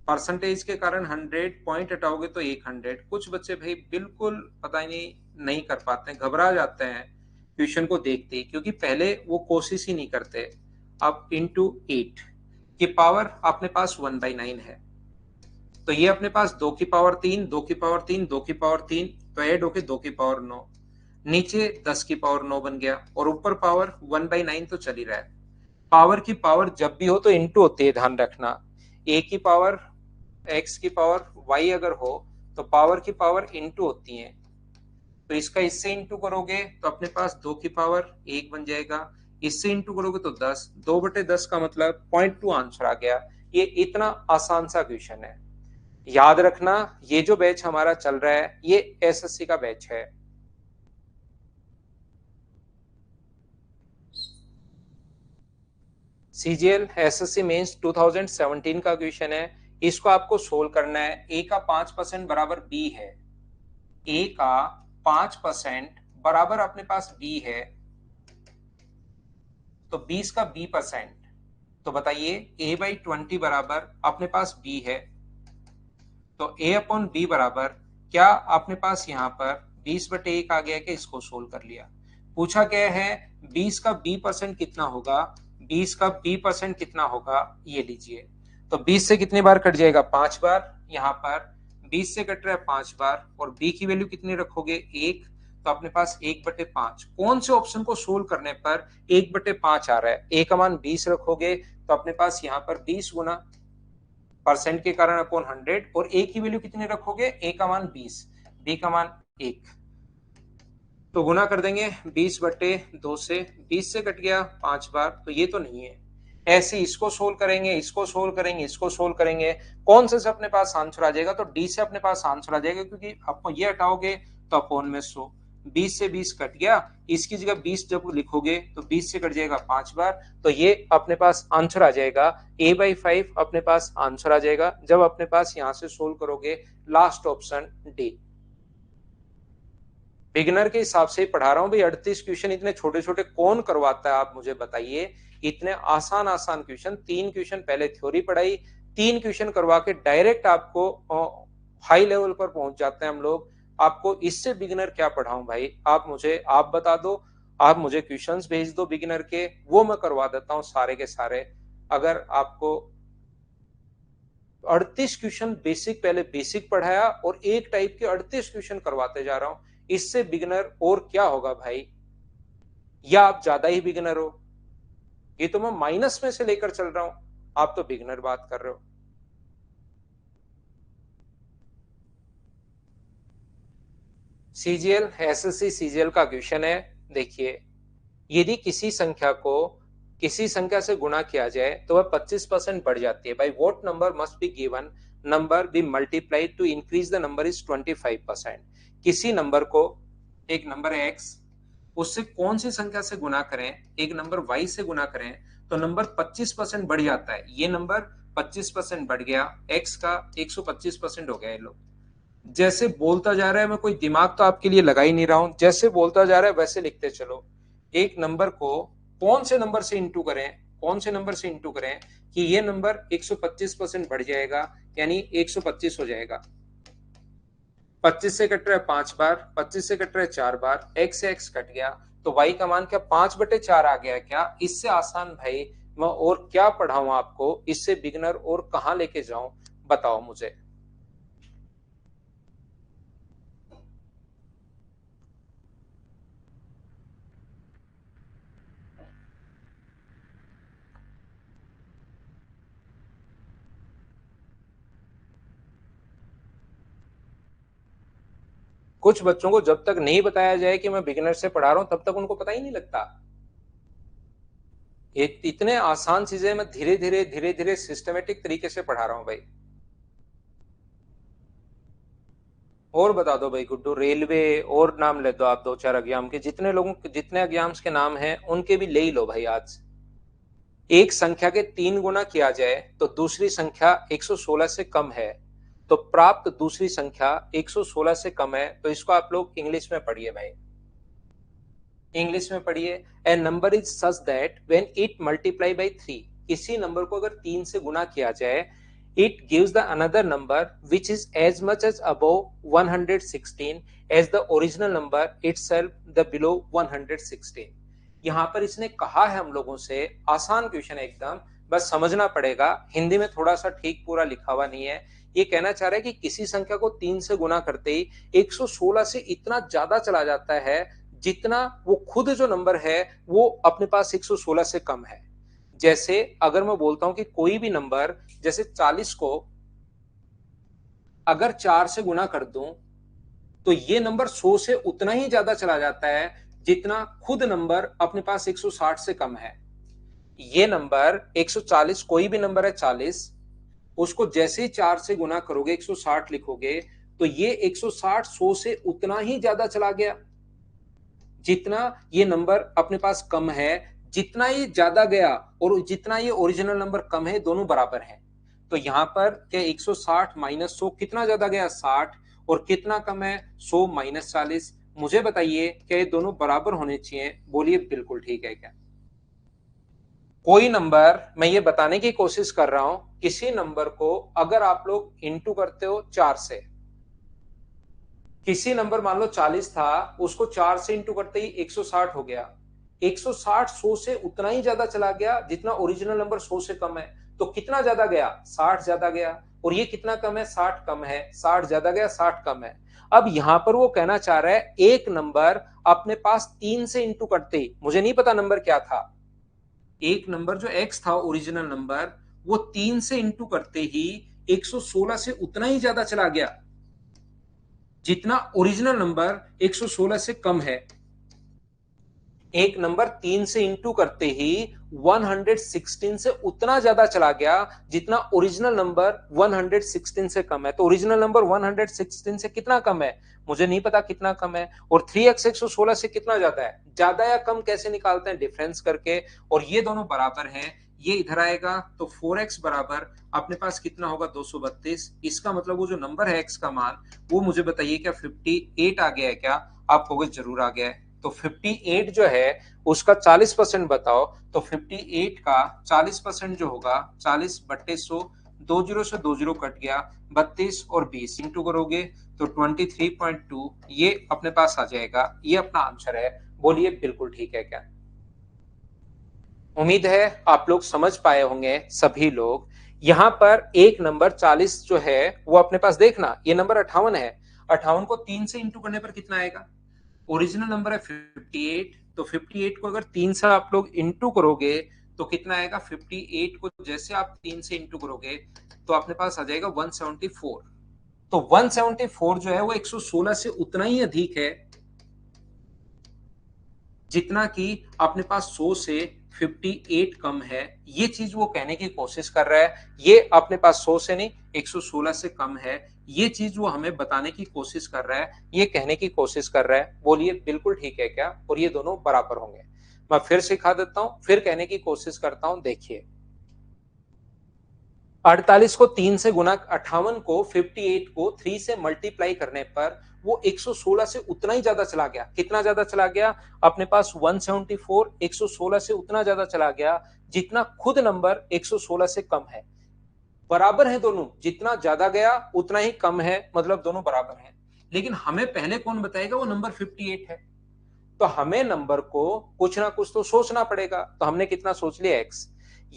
परसेंटेज के कारण 100, पॉइंट हटाओगे तो 100। कुछ बच्चे भाई बिल्कुल पता ही नहीं कर पाते हैं, घबरा जाते हैं क्वेश्चन को देखते ही, क्योंकि पहले वो कोशिश ही नहीं करते। अब इंटू 8 की पावर अपने पास 1/9 है, तो ये अपने पास 2 की पावर 3, 2 की पावर 3, 2 की पावर 3, तो ऐड होके 2 की पावर 9, नीचे 10 की पावर 9 बन गया और ऊपर पावर 1/9 तो चल ही रहा है। पावर की पावर जब भी हो तो इंटू होती है, ध्यान रखना। ए की पावर एक्स की पावर वाई अगर हो तो पावर की पावर इंटू होती है, तो इसका इससे इंटू करोगे तो अपने पास 2 की पावर 1 बन जाएगा, इससे इंटू करोगे तो 10, 2/10 का मतलब 0.2 आंसर आ गया। ये इतना आसान सा क्वेश्चन है, याद रखना। ये जो बैच हमारा चल रहा है ये एसएससी का बैच है। सीजीएल एसएससी मेंस 2017 का क्वेश्चन है, इसको आपको सोल्व करना है। ए का 5% बराबर बी है, ए का 5% बराबर अपने पास बी है, तो 20 का b%, तो बताइए a/20 बराबर अपने पास b है, तो a/b बराबर क्या अपने पास यहाँ पर 20/1 आ गया कि इसको सोल्व कर लिया। पूछा क्या है 20 का b% कितना होगा, 20 का b% कितना होगा, ये लीजिए। तो 20 से कितनी बार कट जाएगा, 5 बार। यहाँ पर 20 से कट रहा है 5 बार और b की वैल्यू कितनी रखोगे, 1, तो अपने पास 1/5। कौन से ऑप्शन को सोल्व करने पर 1/5 आ रहा है, a का मान 20 रखोगे तो अपने पास यहाँ पर 20 गुना परसेंट के कारण अपॉन 100 और a की वैल्यू कितनी रखोगे, a का मान 20, b का मान 1, तो गुना कर देंगे 20/2 से, 20 से कट गया 5 बार, तो ये तो नहीं है। ऐसे इसको सोल्व करेंगे, इसको सोल्व करेंगे, इसको सोल्व करेंगे, कौन से अपने पास आंसर आ जाएगा, तो डी से अपने पास आंसर आ जाएगा, क्योंकि आपको ये हटाओगे तो अपॉन में 100, 20 से 20 कट गया, इसकी जगह 20 जब लिखोगे तो 20 से कट जाएगा 5 बार, तो ये अपने पास आंसर आ जाएगा a/5 अपने पास आंसर आ जाएगा जब अपने पास यहां से सोल्व करोगे लास्ट ऑप्शन डी। बिगिनर के हिसाब से पढ़ा रहा हूं भाई, 38 क्वेश्चन इतने छोटे छोटे कौन करवाता है, आप मुझे बताइए। इतने आसान आसान क्वेश्चन, 3 क्वेश्चन पहले थ्योरी पढ़ाई, 3 क्वेश्चन करवा के डायरेक्ट आपको हाई लेवल पर पहुंच जाते हैं हम लोग। आपको इससे बिगिनर क्या पढ़ाऊं भाई? आप बता दो, आप मुझे क्वेश्चंस भेज दो बिगिनर के, वो मैं करवा देता हूं सारे के सारे। अगर आपको 38 क्वेश्चन बेसिक, पहले बेसिक पढ़ाया और एक टाइप के 38 क्वेश्चन करवाते जा रहा हूं, इससे बिगिनर और क्या होगा भाई? या आप ज्यादा ही बिगिनर हो? ये तो मैं माइनस में से लेकर चल रहा हूं, आप तो बिगिनर बात कर रहे हो। सीजीएल, एसएससी सीजीएल का क्वेश्चन है। देखिए, यदि किसी संख्या से गुणा किया जाए तो वह 25% बढ़ जाती है। भाई what number must be given number be multiplied to increase the number is 25%। किसी नंबर को, एक नंबर है एक्स, उससे कौन सी संख्या से गुना करें, एक नंबर वाई से गुना करें तो नंबर 25% बढ़ जाता है। ये नंबर 25% बढ़ गया, एक्स का 125% हो गया। ये लोग जैसे बोलता जा रहा है, मैं कोई दिमाग तो आपके लिए लगा ही नहीं रहा हूं, जैसे बोलता जा रहा है वैसे लिखते चलो। एक नंबर को कौन से नंबर से इंटू करें, कौन से नंबर से इंटू करें कि ये नंबर 125% बढ़ जाएगा, यानी 125 हो जाएगा। 25 से कट रहा है 5 बार, 25 से कट रहा है 4 बार, एक्स से एक्स कट गया, तो वाई का मान क्या 5/4 आ गया क्या? इससे आसान भाई मैं और क्या पढ़ाऊं आपको? इससे बिगनर और कहां लेके जाऊं, बताओ मुझे। कुछ बच्चों को जब तक नहीं बताया जाए कि मैं बिगिनर से पढ़ा रहा हूं, तब तक उनको पता ही नहीं लगता। इतने आसान चीजें मैं धीरे धीरे सिस्टमेटिक तरीके से पढ़ा रहा हूं भाई। और बता दो भाई गुड्डू, रेलवे और नाम ले दो आप, 2-4 एग्जाम के, जितने एग्जाम्स के नाम हैं उनके भी ले ही लो भाई आज। एक संख्या के 3 गुना किया जाए तो दूसरी संख्या 116 से कम है, तो प्राप्त दूसरी संख्या 116 से कम है, तो इसको आप लोग इंग्लिश में पढ़िए भाई। इंग्लिश में पढ़िए। A number is such that when it multiply by 3, किसी नंबर को अगर 3 से गुना किया जाए, it gives the another number which is as much as above 116 as the original number itself the below 116। यहाँ पर इसने कहा है हम लोगों से, आसान क्वेश्चन है एकदम, बस समझना पड़ेगा। हिंदी में थोड़ा सा ठीक पूरा लिखा हुआ नहीं है। ये कहना चाह रहा है कि किसी संख्या को 3 से गुना करते ही 116 से इतना ज्यादा चला जाता है जितना वो खुद जो नंबर है वो अपने पास 116 से कम है। जैसे अगर मैं बोलता हूं कि कोई भी नंबर, जैसे 40 को अगर 4 से गुना कर दूं तो ये नंबर 100 से उतना ही ज्यादा चला जाता है जितना खुद नंबर अपने पास 160 से कम है। ये नंबर 140, कोई भी नंबर है 40, उसको जैसे ही 4 से गुना करोगे 160 लिखोगे, तो ये 160 100 से उतना ही ज्यादा चला गया जितना ये नंबर अपने पास कम है। जितना ये ज्यादा गया और जितना ये ओरिजिनल नंबर कम है, दोनों बराबर हैं। तो यहां पर क्या 160 माइनस 100 कितना ज्यादा गया? 60। और कितना कम है? 100 माइनस 40। मुझे बताइए क्या ये दोनों बराबर होने चाहिए? बोलिए बिल्कुल ठीक है क्या? कोई नंबर, मैं ये बताने की कोशिश कर रहा हूं, किसी नंबर को अगर आप लोग इंटू करते हो 4 से, किसी नंबर मान लो 40 था, उसको 4 से इंटू करते ही 160 हो गया। 160 100 से उतना ही ज्यादा चला गया जितना ओरिजिनल नंबर 100 से कम है। तो कितना ज्यादा गया? 60 ज्यादा गया। और ये कितना कम है? 60 कम है। 60 ज्यादा गया, 60 कम है। अब यहां पर वो कहना चाह रहा है एक नंबर अपने पास 3 से इंटू करते ही, मुझे नहीं पता नंबर क्या था, एक नंबर जो एक्स था ओरिजिनल नंबर, वो 3 से इंटू करते ही 116 से उतना ही ज्यादा चला गया जितना ओरिजिनल नंबर 116 से कम है। एक नंबर 3 से इंटू करते ही 116 से उतना ज्यादा चला गया जितना ओरिजिनल नंबर 116 से कम है। तो ओरिजिनल नंबर 116 से कितना कम है? मुझे नहीं पता कितना कम है। और 3x 116 से कितना ज्यादा है? ज्यादा या कम कैसे निकालते हैं? डिफरेंस करके। और ये दोनों बराबर हैं, ये इधर आएगा तो 4x बराबर अपने पास कितना होगा? 232। इसका मतलब वो जो नंबर है x का मान, वो मुझे बताइए क्या 58 आ गया है क्या? आप कहोगे जरूर आ गया है। तो 58 जो है उसका 40% बताओ। तो 58 का 40% जो होगा, 40/100, दो जीरो से दो जीरो कट गया, 32 और 20 इंटू करोगे तो 23.2 ये अपने पास आ जाएगा। ये अपना आंसर है। बोलिए बिल्कुल ठीक है क्या? उम्मीद है आप लोग समझ पाए होंगे सभी लोग। यहां पर एक नंबर 40 जो है वो अपने पास देखना, ये नंबर 58 है। 58 को 3 से इंटू करने पर कितना आएगा? ओरिजिनल नंबर है 58, तो 58 को अगर 3 से आप लोग इंटू करोगे तो कितना आएगा? 58 को जैसे आप 3 से इंटू करोगे तो अपने पास आ जाएगा 174। तो 174 जो है वो 116 से उतना ही अधिक है जितना कि अपने पास 100 से 58 कम है। ये चीज वो कहने की कोशिश कर रहा है। ये अपने पास 100 से नहीं 116 से कम है, ये चीज वो हमें बताने की कोशिश कर रहा है, ये कहने की कोशिश कर रहा है। बोलिए बिल्कुल ठीक है क्या? और ये दोनों बराबर होंगे। मैं फिर सिखा देता हूं, फिर कहने की कोशिश करता हूं। देखिए 48 को 3 से गुना, 58 को 58 को 3 से मल्टीप्लाई करने पर वो 116 से उतना ही ज्यादा चला गया। कितना ज्यादा चला गया? अपने पास 174 116 से उतना ज्यादा चला गया जितना खुद नंबर 116 से कम है। बराबर है दोनों, जितना ज्यादा गया उतना ही कम है, मतलब दोनों बराबर हैं। लेकिन हमें पहले कौन बताएगा? वो नंबर 58 है। तो हमें नंबर को कुछ ना कुछ तो सोचना पड़ेगा। तो हमने कितना सोच लिया? x।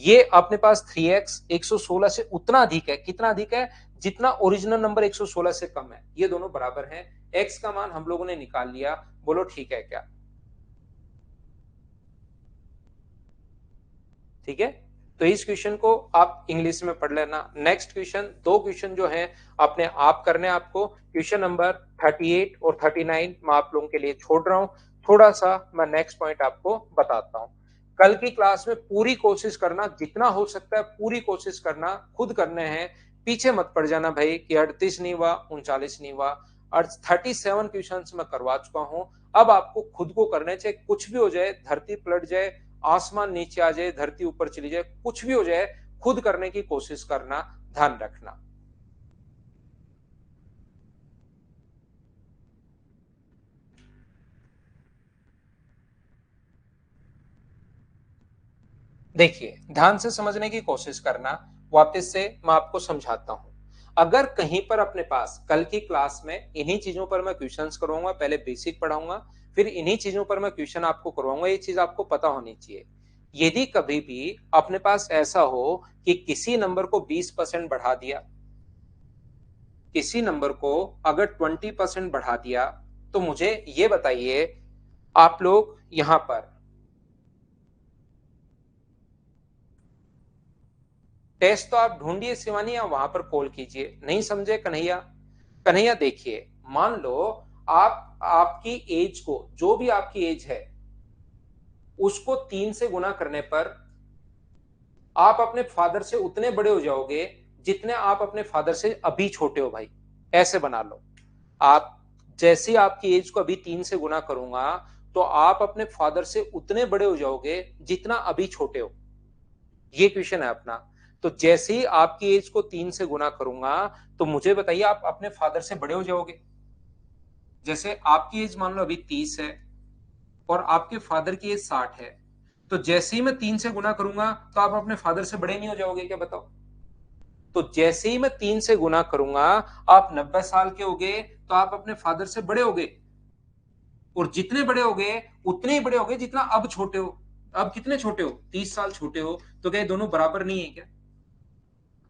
ये अपने पास 3x 116 से उतना अधिक है। कितना अधिक है? जितना ओरिजिनल नंबर 116 से कम है। ये दोनों बराबर हैं। x का मान हम लोगों ने निकाल लिया। बोलो ठीक है क्या? ठीक है। तो इस क्वेश्चन को आप इंग्लिश में पढ़ लेना। नेक्स्ट क्वेश्चन, दो क्वेश्चन जो है अपने आप करने आपको। क्वेश्चन नंबर 38 और 39 मैं आप लोगों के लिए छोड़ रहा हूं। थोड़ा सा मैं नेक्स्ट पॉइंट आपको बताता हूं। कल की क्लास में पूरी कोशिश करना, जितना हो सकता है पूरी कोशिश करना, खुद करने हैं। पीछे मत पड़ जाना भाई कि 38 नहीं हुआ, 39 नहीं हुआ। और 37 क्वेश्चन मैं करवा चुका हूं। अब आपको खुद को करने चाहिए। कुछ भी हो जाए, धरती पलट जाए, आसमान नीचे आ जाए, धरती ऊपर चली जाए, कुछ भी हो जाए, खुद करने की कोशिश करना, ध्यान रखना। देखिए ध्यान से समझने की कोशिश करना। वापस से मैं आपको समझाता हूं। अगर कहीं पर अपने पास कल की क्लास में इन्हीं चीजों पर मैं क्वेश्चंस करवाऊंगा, पहले बेसिक पढ़ाऊंगा, फिर इन्हीं चीजों पर मैं क्वेश्चन आपको करवाऊंगा। ये चीज आपको पता होनी चाहिए। यदि कभी भी अपने पास ऐसा हो कि किसी नंबर को 20% बढ़ा दिया, किसी नंबर को अगर 20% बढ़ा दिया, तो मुझे ये बताइए आप लोग यहां पर टेस्ट तो आप ढूंढिए शिवानी, या वहां पर कॉल कीजिए। नहीं समझे कन्हैया? कन्हैया देखिए, मान लो आप आपकी एज को, जो भी आपकी एज है उसको 3 से गुना करने पर आप अपने फादर से उतने बड़े हो जाओगे जितने आप अपने फादर से अभी छोटे हो भाई। ऐसे बना लो। आप जैसे आपकी एज को अभी 3 से गुना करूंगा तो आप अपने फादर से उतने बड़े हो जाओगे जितना अभी छोटे हो। ये क्वेश्चन है अपना। तो जैसे ही आपकी एज को 3 से गुना करूंगा तो मुझे बताइए आप अपने फादर से बड़े हो जाओगे। जैसे आपकी एज मान लो अभी 30 है और आपके फादर की एज 60 है, तो जैसे ही मैं 3 से गुना करूंगा तो आप अपने फादर से बड़े नहीं हो जाओगे क्या? बताओ। तो जैसे ही मैं 3 से गुना करूंगा, आप 90 साल के होगे तो आप अपने फादर से बड़े होगे। और जितने बड़े होगे उतने ही बड़े होगे जितना अब छोटे हो। अब कितने छोटे हो? 30 साल छोटे हो। तो क्या ये दोनों बराबर नहीं है क्या?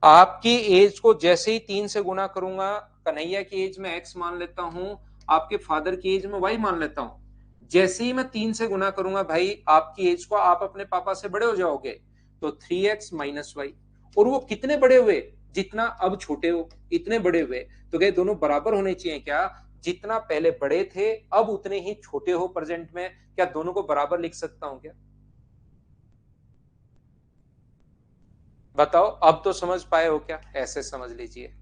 आपकी एज को जैसे ही 3 से गुना करूंगा, कन्हैया की एज में एक्स मान लेता हूं, आपके फादर की एज में वाई मान लेता हूं। जैसे ही मैं 3 से गुना करूंगा भाई आपकी एज को, आप अपने पापा से बड़े हो जाओगे। तो 3x माइनस वाई। और वो कितने बड़े हुए? जितना अब छोटे हो, इतने बड़े हुए। तो क्या दोनों बराबर होने चाहिए क्या? जितना पहले बड़े थे अब उतने ही छोटे हो प्रेजेंट में। क्या दोनों को बराबर लिख सकता हूं क्या? बताओ, अब तो समझ पाए हो क्या? ऐसे समझ लीजिए।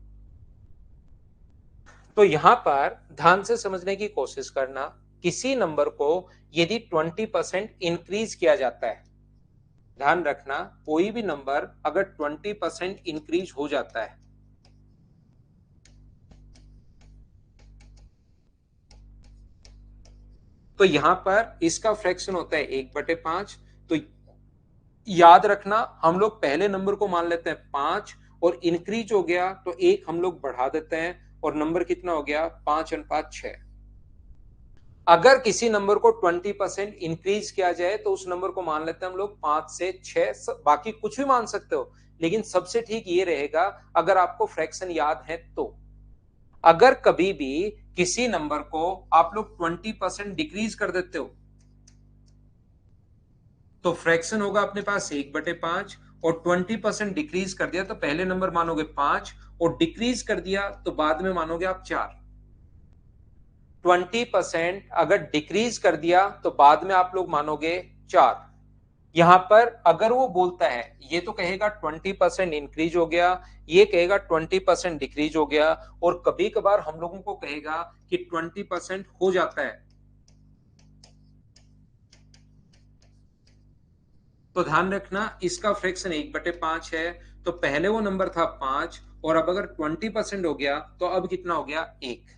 तो यहां पर ध्यान से समझने की कोशिश करना। किसी नंबर को यदि 20% इंक्रीज किया जाता है, ध्यान रखना, कोई भी नंबर अगर 20% इंक्रीज हो जाता है तो यहां पर इसका फ्रैक्शन होता है 1/5। तो याद रखना, हम लोग पहले नंबर को मान लेते हैं 5 और इंक्रीज हो गया तो एक हम लोग बढ़ा देते हैं और नंबर कितना हो गया 5/6। अगर किसी नंबर को 20% इंक्रीज किया जाए तो उस नंबर को मान लेते हैं हम लोग 5 से 6, बाकी कुछ भी मान सकते हो, लेकिन सबसे ठीक ये रहेगा अगर आपको फ्रैक्शन याद है तो। अगर कभी भी किसी नंबर को आप लोग 20% डिक्रीज कर देते हो तो फ्रैक्शन होगा अपने पास 1/5, और 20% डिक्रीज कर दिया तो पहले नंबर मानोगे 5 और डिक्रीज कर दिया तो बाद में मानोगे आप 4। 20% अगर डिक्रीज कर दिया तो बाद में आप लोग मानोगे 4। यहां पर अगर वो बोलता है, ये तो कहेगा 20% इंक्रीज हो गया, ये कहेगा 20% डिक्रीज हो गया, और कभी कभार हम लोगों को कहेगा कि 20% हो जाता है, तो ध्यान रखना इसका फ्रैक्शन 1/5 है। तो पहले वो नंबर था 5 और अब अगर 20% हो गया तो अब कितना हो गया 1।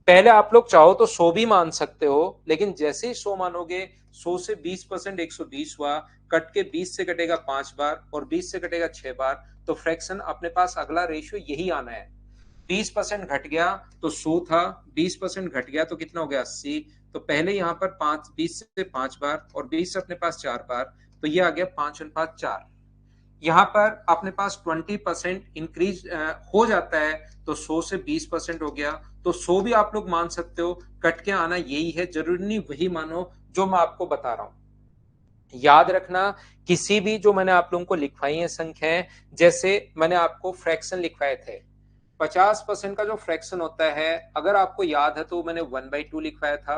पहले आप लोग चाहो तो 100 भी मान सकते हो, लेकिन जैसे ही 100 मानोगे 100 से 20% 120 हुआ, कट के 20 से कटेगा 5 बार और 20 से कटेगा 6 बार, तो फ्रैक्शन अपने पास अगला रेशियो यही आना है। 20% घट गया तो 100 था, 20% घट गया तो कितना हो गया 80। तो पहले यहाँ पर 20 से 5 बार और 20 से अपने पास 4 बार, तो ये आ गया 5/4। यहाँ पर अपने पास 20% इंक्रीज हो जाता है तो 100 से 20% हो गया, तो 100 भी आप लोग मान सकते हो, कट के आना यही है, जरूरी नहीं वही मानो जो मैं आपको बता रहा हूं। याद रखना किसी भी जो मैंने आप लोगों को लिखवाई है संख्याएं, जैसे मैंने आपको फ्रैक्शन लिखवाए थे, 50% का जो फ्रैक्शन होता है अगर आपको याद है तो मैंने 1/2 लिखवाया था।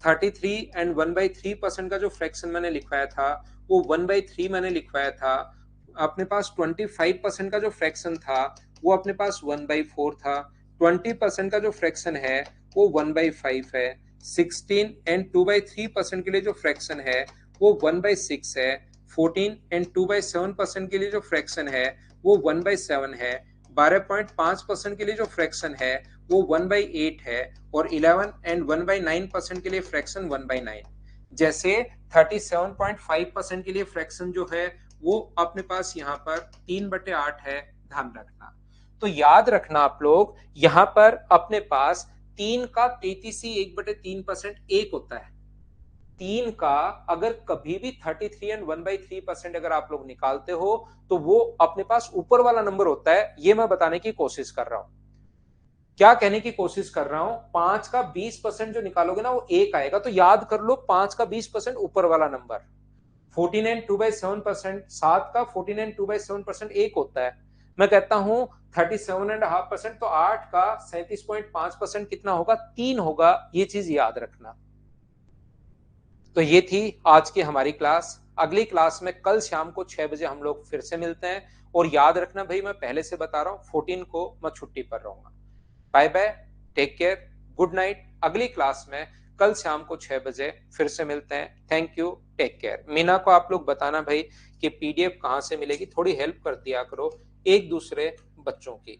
33 एंड 1/3% का जो फ्रैक्शन मैंने लिखवाया था वो 1/3 मैंने लिखवाया था। अपने पास 25% का जो फ्रैक्शन था वो अपने पास 1/4 था। 20% का जो फ्रैक्शन है वो 1/5 है। 16 एंड 2/3% के लिए जो फ्रैक्शन है वो 1/6 है। 14 एंड 2/7% के लिए जो फ्रैक्शन है वो 1/7 है। 12.5% के लिए जो फ्रैक्शन है वो 1/8 है, और 11 एंड 1/9% के लिए फ्रैक्शन 1/9। जैसे 37.5% के लिए फ्रैक्शन जो है वो अपने पास यहाँ पर 3/8 है, ध्यान रखना। तो याद रखना आप लोग यहाँ पर अपने पास 3 का 33 1/3% 1 होता है। 3 का अगर कभी भी 33 एंड 1/3% अगर आप लोग निकालते हो तो वो अपने पास ऊपर वाला नंबर होता है, ये मैं बताने की कोशिश कर रहा हूं। क्या कहने की कोशिश कर रहा हूं, 5 का 20% जो निकालोगे ना वो 1 आएगा, तो याद कर लो 5 का 20% ऊपर वाला नंबर। 14 एंड 2/7%, 7 का 14 एंड 2/7% 1 होता है। मैं कहता हूं 37.5%, तो 8 का 37.5% कितना होगा 3 होगा, ये चीज याद रखना। तो ये थी आज की हमारी क्लास। अगली क्लास में कल शाम को 6 बजे हम लोग फिर से मिलते हैं, और याद रखना भाई मैं पहले से बता रहा हूं 14 को मैं छुट्टी पर रहूंगा। Bye bye, take care, good night. अगली क्लास में कल शाम को 6 बजे फिर से मिलते हैं। Thank you, take care. Meena को आप लोग बताना भाई कि पीडीएफ कहां से मिलेगी, थोड़ी हेल्प कर दिया करो एक दूसरे बच्चों की।